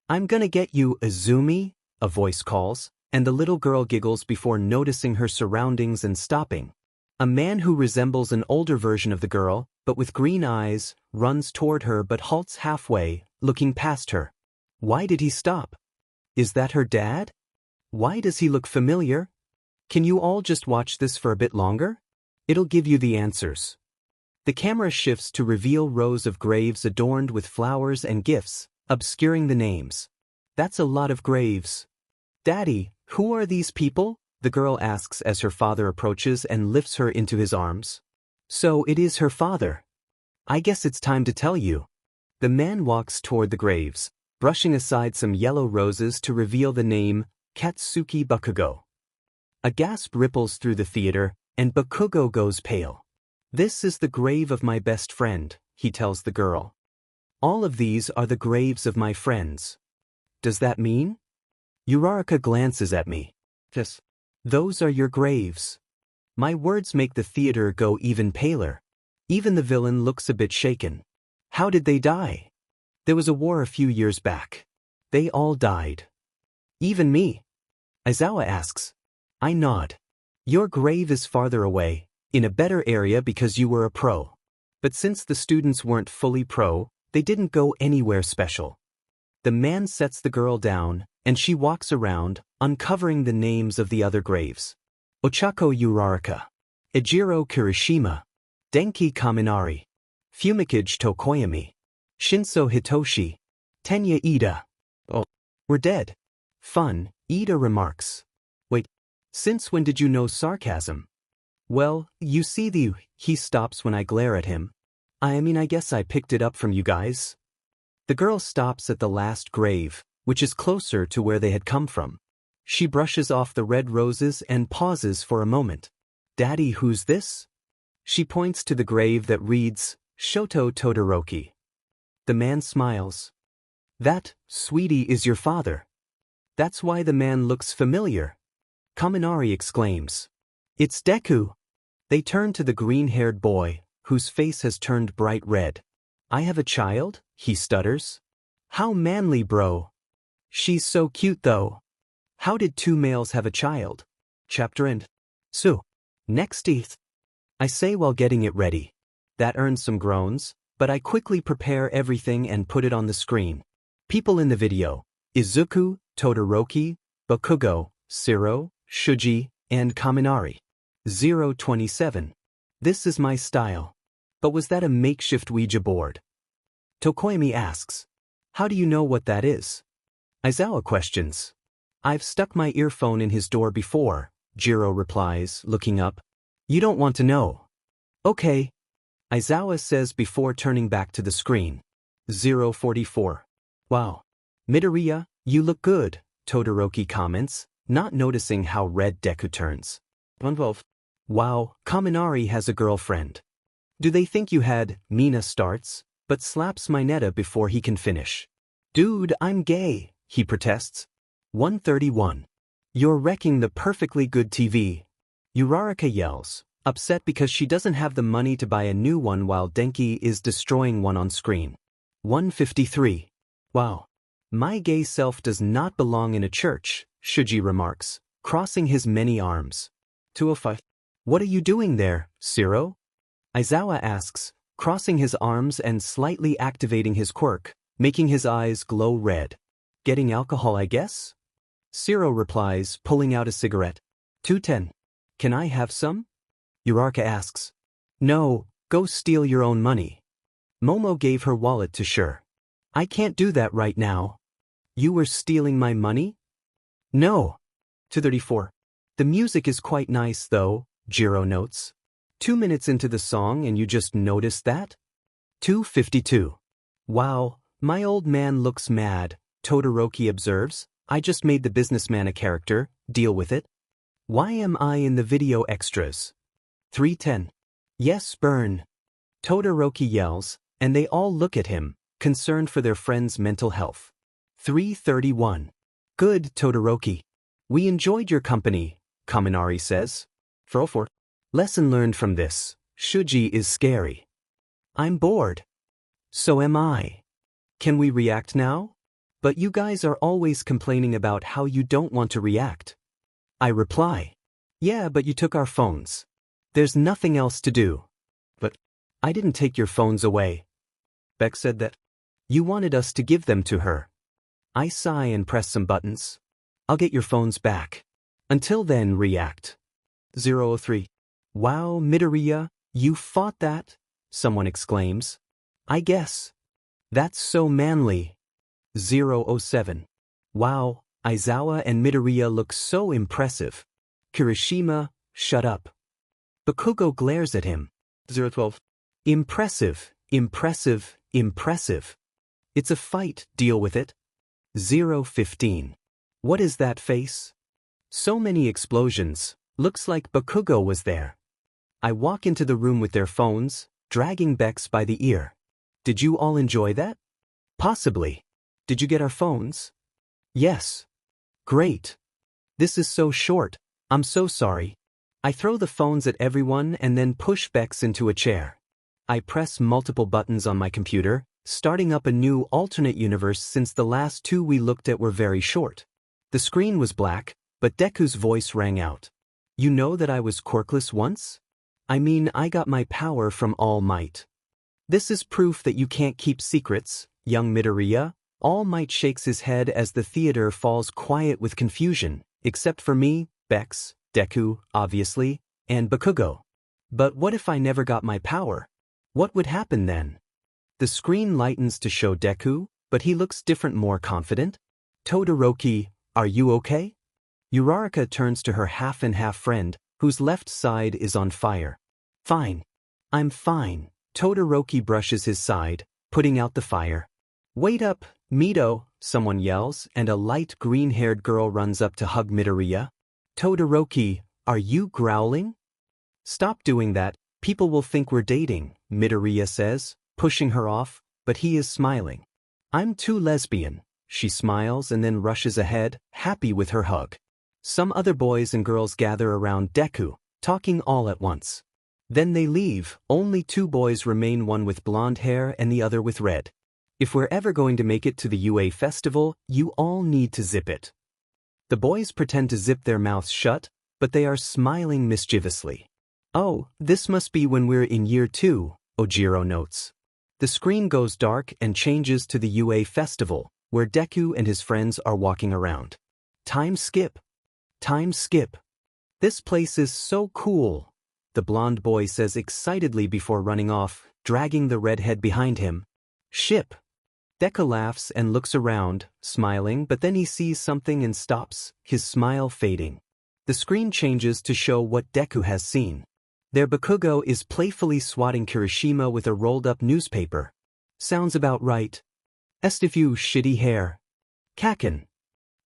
I'm gonna get you, Izumi, a voice calls, and the little girl giggles before noticing her surroundings and stopping. A man who resembles an older version of the girl, but with green eyes, runs toward her but halts halfway, looking past her. Why did he stop? Is that her dad? Why does he look familiar? Can you all just watch this for a bit longer? It'll give you the answers. The camera shifts to reveal rows of graves adorned with flowers and gifts, obscuring the names. That's a lot of graves. Daddy, who are these people? The girl asks as her father approaches and lifts her into his arms. So it is her father. I guess it's time to tell you. The man walks toward the graves, brushing aside some yellow roses to reveal the name, Katsuki Bakugo. A gasp ripples through the theater, and Bakugo goes pale. This is the grave of my best friend, he tells the girl. All of these are the graves of my friends. Does that mean? Uraraka glances at me. Yes. Those are your graves. My words make the theater go even paler. Even the villain looks a bit shaken. How did they die? There was a war a few years back. They all died. Even me. Aizawa asks. I nod. Your grave is farther away, in a better area because you were a pro. But since the students weren't fully pro, they didn't go anywhere special. The man sets the girl down, and she walks around, uncovering the names of the other graves. Ochako Uraraka, Ejiro Kirishima, Denki Kaminari, Fumikage Tokoyami, Shinso Hitoshi, Tenya Ida. Oh, we're dead. Fun, Ida remarks. Wait, since when did you know sarcasm? Well, you see he stops when I glare at him. I guess I picked it up from you guys. The girl stops at the last grave, which is closer to where they had come from. She brushes off the red roses and pauses for a moment. Daddy, who's this? She points to the grave that reads, Shoto Todoroki. The man smiles. That, sweetie, is your father. That's why the man looks familiar. Kaminari exclaims. It's Deku. They turn to the green-haired boy, whose face has turned bright red. I have a child, he stutters. How manly, bro. She's so cute though. How did two males have a child? Chapter end. So, next teeth. I say while getting it ready. That earns some groans, but I quickly prepare everything and put it on the screen. People in the video: Izuku, Todoroki, Bakugo, Siro, Shuji, and Kaminari. 027. This is my style. But was that a makeshift Ouija board? 𝐃𝐞𝐤𝐬𝐞 asks. How do you know what that is? Aizawa questions. I've stuck my earphone in his door before, Jiro replies, looking up. You don't want to know. Okay, Aizawa says before turning back to the screen. 044. Wow. Midoriya, you look good, Todoroki comments, not noticing how red Deku turns. 112. Wow, Kaminari has a girlfriend. Do they think you had? Mina starts, but slaps Mineta before he can finish. Dude, I'm gay, he protests. 131. You're wrecking the perfectly good TV. Uraraka yells, upset because she doesn't have the money to buy a new one while Denki is destroying one on screen. 153. Wow. My gay self does not belong in a church, Shuji remarks, crossing his many arms. 205. What are you doing there, Siro? Aizawa asks, crossing his arms and slightly activating his quirk, making his eyes glow red. Getting alcohol, I guess? Siro replies, pulling out a cigarette. 210. Can I have some? Uraraka asks. No, go steal your own money. Momo gave her wallet to Sure. I can't do that right now. You were stealing my money? No. 234. The music is quite nice though, Jiro notes. 2 minutes into the song and you just noticed that? 252. Wow, my old man looks mad, Todoroki observes. I just made the businessman a character, deal with it. Why am I in the video extras? 310. Yes, burn. Todoroki yells, and they all look at him, concerned for their friend's mental health. 331. Good, Todoroki. We enjoyed your company, Kaminari says. 404. Lesson learned from this: Shuji is scary. I'm bored. So am I. Can we react now? But you guys are always complaining about how you don't want to react. I reply. Yeah, but you took our phones. There's nothing else to do. But I didn't take your phones away. Beck said that. You wanted us to give them to her. I sigh and press some buttons. I'll get your phones back. Until then, react. 003. Wow, Midoriya, you fought that? Someone exclaims. I guess. That's so manly. 007. Wow, Aizawa and Midoriya look so impressive. Kirishima, shut up. Bakugo glares at him. 012. Impressive, impressive, impressive. It's a fight, deal with it. 015. What is that face? So many explosions, looks like Bakugo was there. I walk into the room with their phones, dragging Bex by the ear. Did you all enjoy that? Possibly. Did you get our phones? Yes. Great. This is so short, I'm so sorry. I throw the phones at everyone and then push Bex into a chair. I press multiple buttons on my computer, starting up a new alternate universe since the last two we looked at were very short. The screen was black, but Deku's voice rang out. You know that I was Quirkless once? I mean, I got my power from All Might. This is proof that you can't keep secrets, young Midoriya. All Might shakes his head as the theater falls quiet with confusion, except for me, Bex, Deku, obviously, and Bakugo. But what if I never got my power? What would happen then? The screen lightens to show Deku, but he looks different, more confident. Todoroki, are you okay? Uraraka turns to her half-and-half friend, whose left side is on fire. Fine. I'm fine. Todoroki brushes his side, putting out the fire. Wait up, Mito, someone yells, and a light green-haired girl runs up to hug Midoriya. Todoroki, are you growling? Stop doing that, people will think we're dating, Midoriya says, pushing her off, but he is smiling. I'm too lesbian, she smiles and then rushes ahead, happy with her hug. Some other boys and girls gather around Deku, talking all at once. Then they leave, only two boys remain, one with blonde hair and the other with red. If we're ever going to make it to the UA festival, you all need to zip it. The boys pretend to zip their mouths shut, but they are smiling mischievously. Oh, this must be when we're in year 2, Ojiro notes. The screen goes dark and changes to the UA festival, where Deku and his friends are walking around. Time skip. Time skip. This place is so cool, the blonde boy says excitedly before running off, dragging the redhead behind him. Ship. Deku laughs and looks around, smiling, but then he sees something and stops, his smile fading. The screen changes to show what Deku has seen. Their Bakugo is playfully swatting Kirishima with a rolled-up newspaper. Sounds about right. Estivu shitty hair. Kaken.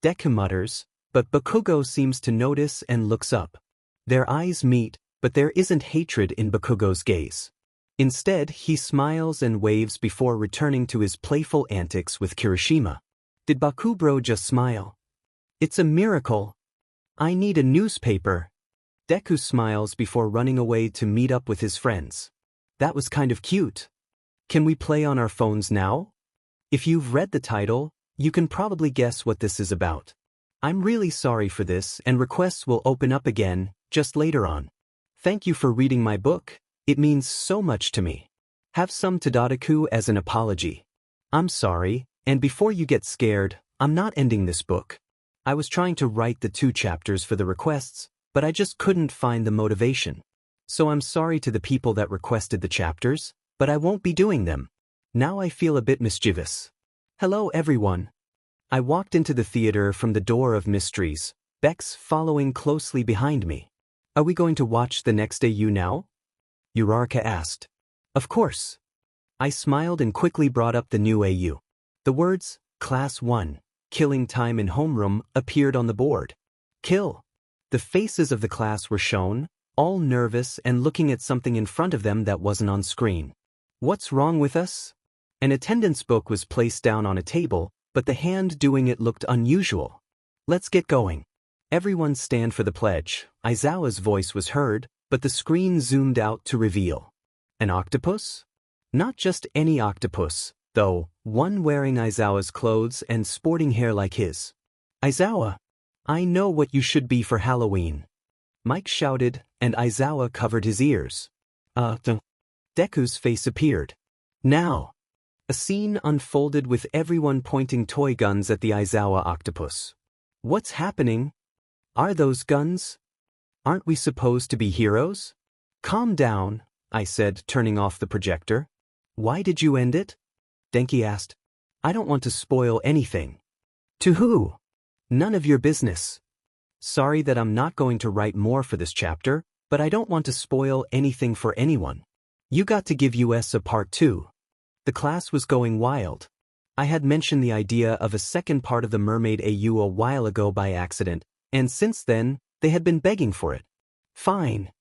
Deku mutters, but Bakugo seems to notice and looks up. Their eyes meet, but there isn't hatred in Bakugo's gaze. Instead, he smiles and waves before returning to his playful antics with Kirishima. Did Bakubro just smile? It's a miracle. I need a newspaper. Deku smiles before running away to meet up with his friends. That was kind of cute. Can we play on our phones now? If you've read the title, you can probably guess what this is about. I'm really sorry for this, and requests will open up again, just later on. Thank you for reading my book, it means so much to me. Have some Tadadaku as an apology. I'm sorry, and before you get scared, I'm not ending this book. I was trying to write the 2 chapters for the requests, but I just couldn't find the motivation. So I'm sorry to the people that requested the chapters, but I won't be doing them. Now I feel a bit mischievous. Hello everyone. I walked into the theater from the door of mysteries, Bex following closely behind me. Are we going to watch the next AU now? 𝐼𝐬𝐬𝐿 asked. Of course. I smiled and quickly brought up the new AU. The words, Class 1, Killing Time in Homeroom, appeared on the board. Kill. The faces of the class were shown, all nervous and looking at something in front of them that wasn't on screen. What's wrong with us? An attendance book was placed down on a table, but the hand doing it looked unusual. Let's get going. Everyone stand for the pledge. Aizawa's voice was heard, but the screen zoomed out to reveal. An octopus? Not just any octopus, though, one wearing Aizawa's clothes and sporting hair like his. Aizawa, I know what you should be for Halloween. Mike shouted, and Aizawa covered his ears. Deku's face appeared. Now. A scene unfolded with everyone pointing toy guns at the Aizawa octopus. What's happening? Are those guns? Aren't we supposed to be heroes? Calm down, I said, turning off the projector. Why did you end it? Denki asked. I don't want to spoil anything. To who? None of your business. Sorry that I'm not going to write more for this chapter, but I don't want to spoil anything for anyone. You got to give us a part 2. The class was going wild. I had mentioned the idea of a second part of the Mermaid AU a while ago by accident, and since then, they had been begging for it. Fine.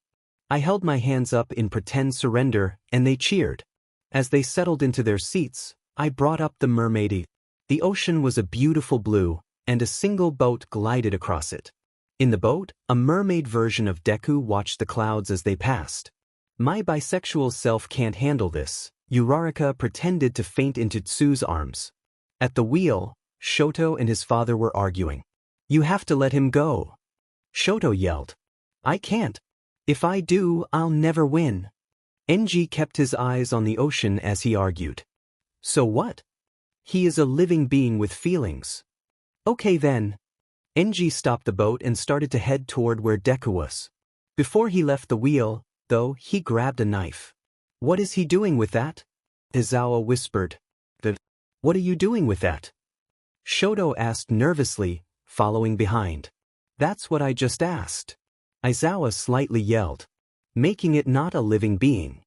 I held my hands up in pretend surrender, and they cheered. As they settled into their seats, I brought up the Mermaid AU. The ocean was a beautiful blue, and a single boat glided across it. In the boat, a mermaid version of Deku watched the clouds as they passed. My bisexual self can't handle this. 𝐼𝐬𝐬𝐿 pretended to faint into Tsu's arms. At the wheel, Shoto and his father were arguing. You have to let him go. Shoto yelled. I can't. If I do, I'll never win. Enji kept his eyes on the ocean as he argued. So what? He is a living being with feelings. Okay then. Enji stopped the boat and started to head toward where Deku was. Before he left the wheel, though, he grabbed a knife. What is he doing with that? Aizawa whispered. What are you doing with that? Shoto asked nervously, following behind. That's what I just asked. Aizawa slightly yelled, making it not a living being.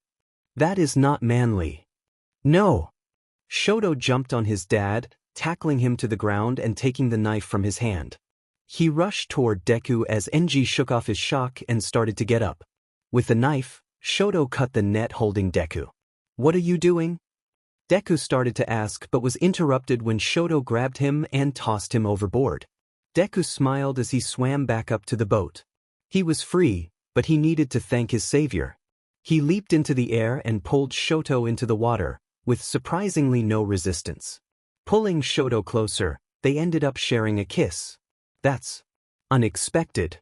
That is not manly. No. Shoto jumped on his dad, tackling him to the ground and taking the knife from his hand. He rushed toward Deku as Enji shook off his shock and started to get up. With the knife, Shoto cut the net holding Deku. What are you doing? Deku started to ask but was interrupted when Shoto grabbed him and tossed him overboard. Deku smiled as he swam back up to the boat. He was free, but he needed to thank his savior. He leaped into the air and pulled Shoto into the water, with surprisingly no resistance. Pulling Shoto closer, they ended up sharing a kiss. That's unexpected.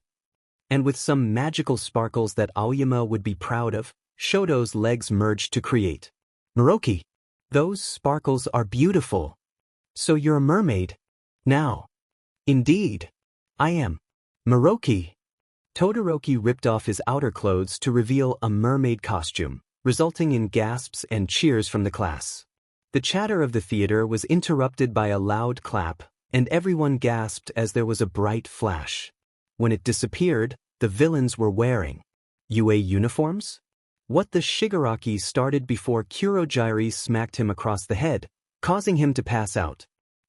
And with some magical sparkles that Aoyama would be proud of, Shoto's legs merged to create Miroki. Those sparkles are beautiful. So you're a mermaid? Now. Indeed. I am. Miroki. Todoroki ripped off his outer clothes to reveal a mermaid costume, resulting in gasps and cheers from the class. The chatter of the theater was interrupted by a loud clap, and everyone gasped as there was a bright flash. When it disappeared, the villains were wearing UA uniforms? What the Shigaraki started before 𝐃𝐞𝐤𝐮𝐯𝐞𝐫𝐬𝐿 smacked him across the head, causing him to pass out.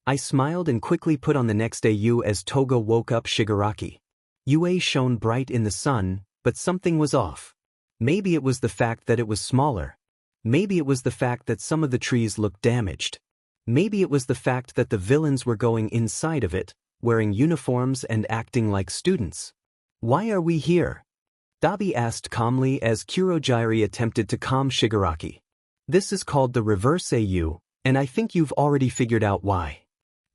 I smiled and quickly put on the next AU as Toga woke up Shigaraki. UA shone bright in the sun, but something was off. Maybe it was the fact that it was smaller. Maybe it was the fact that some of the trees looked damaged. Maybe it was the fact that the villains were going inside of it, wearing uniforms and acting like students. Why are we here? Dabi asked calmly as 𝐃𝐞𝐤𝐮𝐯𝐞𝐫𝐬𝐿 attempted to calm Shigaraki. This is called the reverse AU, and I think you've already figured out why.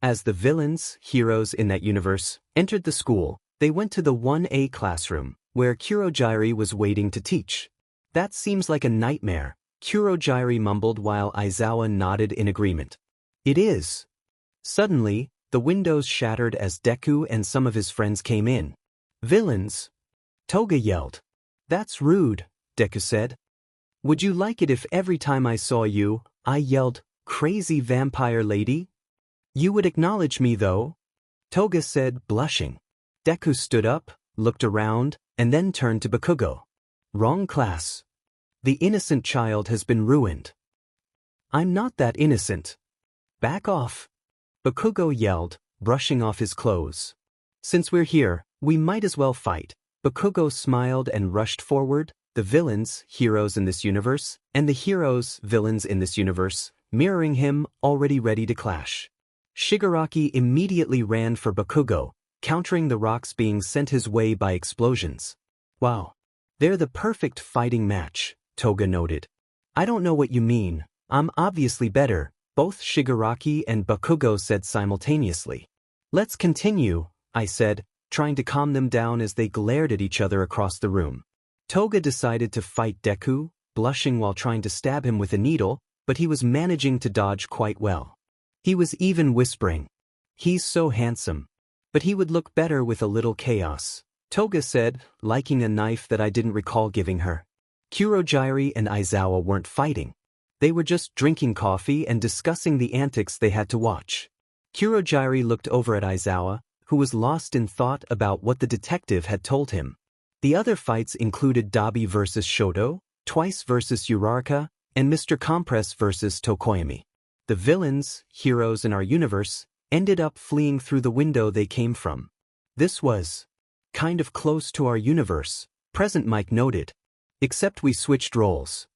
As the villains, heroes in that universe, entered the school, they went to the 1A classroom, where 𝐃𝐞𝐤𝐮𝐯𝐞𝐫𝐬𝐿 was waiting to teach. That seems like a nightmare, 𝐃𝐞𝐤𝐮𝐯𝐞𝐫𝐬𝐿 mumbled while Aizawa nodded in agreement. It is. Suddenly, the windows shattered as Deku and some of his friends came in. Villains? Toga yelled. That's rude, Deku said. Would you like it if every time I saw you, I yelled, crazy vampire lady? You would acknowledge me though? Toga said, blushing. Deku stood up, looked around, and then turned to Bakugo. Wrong class. The innocent child has been ruined. I'm not that innocent. Back off. Bakugo yelled, brushing off his clothes. Since we're here, we might as well fight. Bakugo smiled and rushed forward, the villains, heroes in this universe, and the heroes, villains in this universe, mirroring him, already ready to clash. Shigaraki immediately ran for Bakugo, countering the rocks being sent his way by explosions. Wow. They're the perfect fighting match, Toga noted. I don't know what you mean, I'm obviously better, both Shigaraki and Bakugo said simultaneously. Let's continue, I said, trying to calm them down as they glared at each other across the room. Toga decided to fight Deku, blushing while trying to stab him with a needle, but he was managing to dodge quite well. He was even whispering, "He's so handsome. But he would look better with a little chaos," Toga said, liking a knife that I didn't recall giving her. 𝐃𝐞𝐤𝐮𝐯𝐞𝐫𝐬𝐿 and Aizawa weren't fighting. They were just drinking coffee and discussing the antics they had to watch. 𝐃𝐞𝐤𝐮𝐯𝐞𝐫𝐬𝐿 looked over at Aizawa, who was lost in thought about what the detective had told him. The other fights included Dabi versus Shoto, Twice versus Uraraka, and Mr. Compress versus 𝐃𝐞𝐤𝐿. The villains, heroes in our universe, ended up fleeing through the window they came from. This was kind of close to our universe, Present Mike noted. Except we switched roles.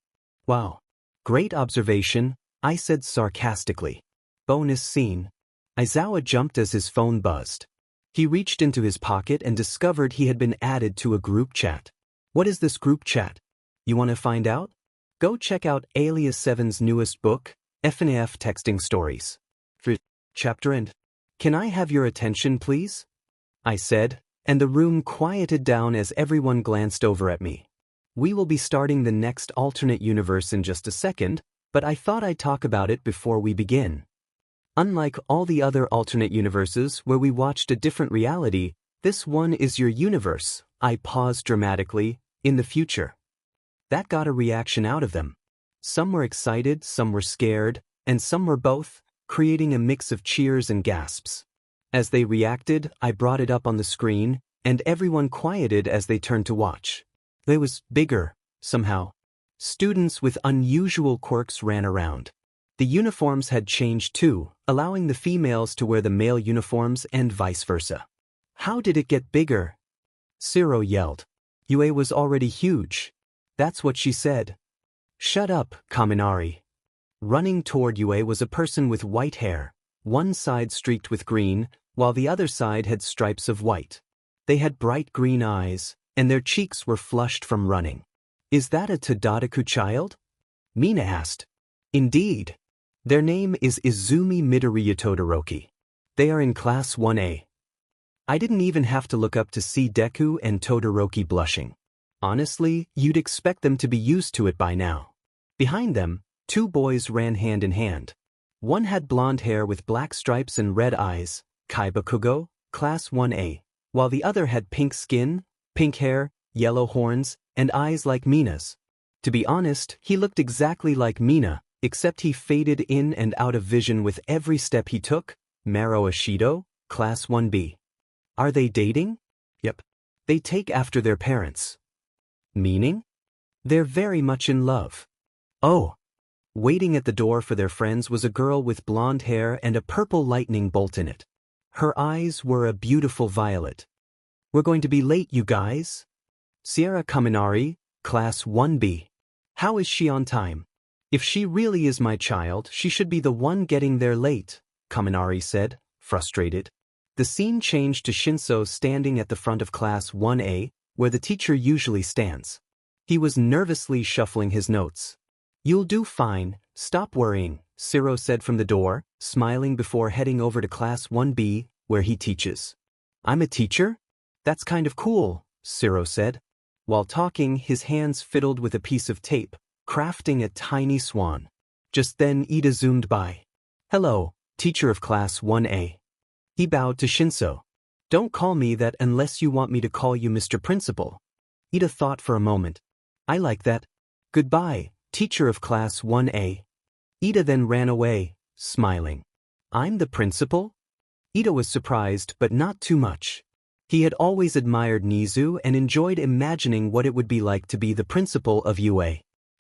Wow. Great observation, I said sarcastically. Bonus scene. Aizawa jumped as his phone buzzed. He reached into his pocket and discovered he had been added to a group chat. What is this group chat? You want to find out? Go check out 𝐼𝐬𝐳7's newest book, FNAF Texting Stories. Chapter End. Can I have your attention, please? I said, and the room quieted down as everyone glanced over at me. We will be starting the next alternate universe in just a second, but I thought I'd talk about it before we begin. Unlike all the other alternate universes where we watched a different reality, this one is your universe, I paused dramatically, in the future. That got a reaction out of them. Some were excited, some were scared, and some were both, creating a mix of cheers and gasps. As they reacted, I brought it up on the screen, and everyone quieted as they turned to watch. It was bigger, somehow. Students with unusual quirks ran around. The uniforms had changed too, allowing the females to wear the male uniforms and vice versa. How did it get bigger? Zero yelled. UA was already huge. That's what she said. Shut up, Kaminari. Running toward UA was a person with white hair, one side streaked with green, while the other side had stripes of white. They had bright green eyes, and their cheeks were flushed from running. Is that a Todoroki child? Mina asked. Indeed. Their name is Izumi Midoriya Todoroki. They are in Class 1A. I didn't even have to look up to see Deku and Todoroki blushing. Honestly, you'd expect them to be used to it by now. Behind them, two boys ran hand in hand. One had blonde hair with black stripes and red eyes, 𝐃𝐞𝐤𝐿, Class 1A, while the other had pink skin, pink hair, yellow horns, and eyes like Mina's. To be honest, he looked exactly like Mina, except he faded in and out of vision with every step he took. Maro Ashido, Class 1B. Are they dating? Yep. They take after their parents. Meaning? They're very much in love. Oh. Waiting at the door for their friends was a girl with blonde hair and a purple lightning bolt in it. Her eyes were a beautiful violet. We're going to be late, you guys. 𝐼𝐬𝐬𝐞𝐫𝐬𝐿, Class 1B. How is she on time? If she really is my child, she should be the one getting there late, 𝐼𝐬𝐬𝐞𝐫𝐬𝐿 said, frustrated. The scene changed to Shinso standing at the front of Class 1A, where the teacher usually stands. He was nervously shuffling his notes. You'll do fine, stop worrying, 𝐼𝐬𝐬𝐞𝐫𝐬𝐿 said from the door, smiling before heading over to Class 1B, where he teaches. I'm a teacher? That's kind of cool, 𝐼𝐬𝐬𝐞𝐫𝐬𝐿 said. While talking, his hands fiddled with a piece of tape, crafting a tiny swan. Just then Ida zoomed by. Hello, teacher of Class 1A. He bowed to Shinso. Don't call me that unless you want me to call you Mr. Principal. Ida thought for a moment. I like that. Goodbye, teacher of Class 1A. Ida then ran away, smiling. I'm the principal? Ida was surprised, but not too much. He had always admired Nizu and enjoyed imagining what it would be like to be the principal of UA.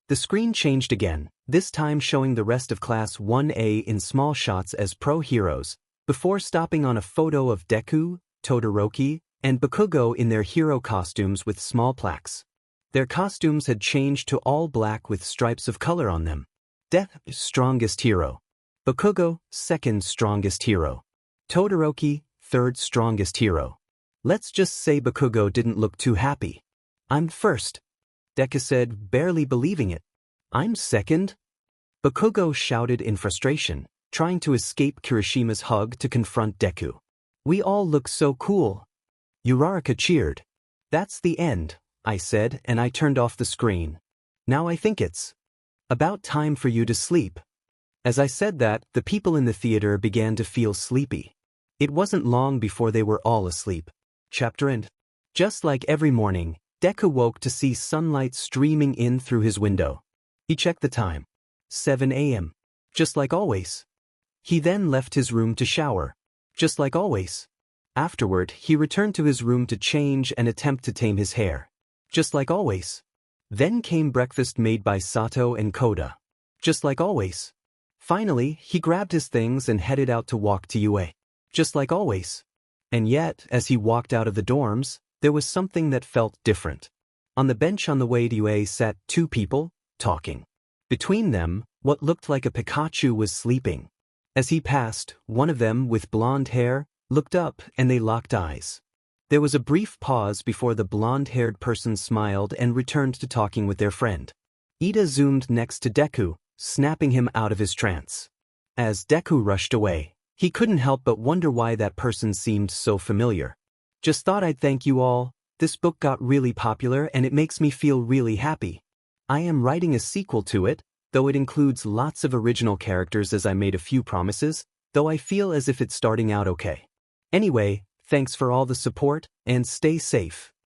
The screen changed again, this time showing the rest of Class 1A in small shots as pro heroes, before stopping on a photo of Deku, Todoroki, and Bakugo in their hero costumes with small plaques. Their costumes had changed to all black with stripes of color on them. Deku, strongest hero. Bakugo, second strongest hero. Todoroki, third strongest hero. Let's just say Bakugo didn't look too happy. I'm first, Deku said, barely believing it. I'm second? Bakugo shouted in frustration, trying to escape Kirishima's hug to confront Deku. We all look so cool. 𝐼𝐬𝐬𝐞𝐫𝐬𝐿 cheered. That's the end, I said, and I turned off the screen. Now I think it's about time for you to sleep. As I said that, the people in the theater began to feel sleepy. It wasn't long before they were all asleep. Chapter end. Just like every morning, Deku woke to see sunlight streaming in through his window. He checked the time. 7 a.m. Just like always. He then left his room to shower. Just like always. Afterward, he returned to his room to change and attempt to tame his hair. Just like always. Then came breakfast made by Sato and Koda. Just like always. Finally, he grabbed his things and headed out to walk to UA. Just like always. And yet, as he walked out of the dorms, there was something that felt different. On the bench on the way to UA sat two people, talking. Between them, what looked like a Pikachu was sleeping. As he passed, one of them, with blonde hair, looked up and they locked eyes. There was a brief pause before the blonde-haired person smiled and returned to talking with their friend. Ida zoomed next to Deku, snapping him out of his trance. As Deku rushed away, he couldn't help but wonder why that person seemed so familiar. Just thought I'd thank you all. This book got really popular and it makes me feel really happy. I am writing a sequel to it, though it includes lots of original characters as I made a few promises, though I feel as if it's starting out okay. Anyway, thanks for all the support, and stay safe.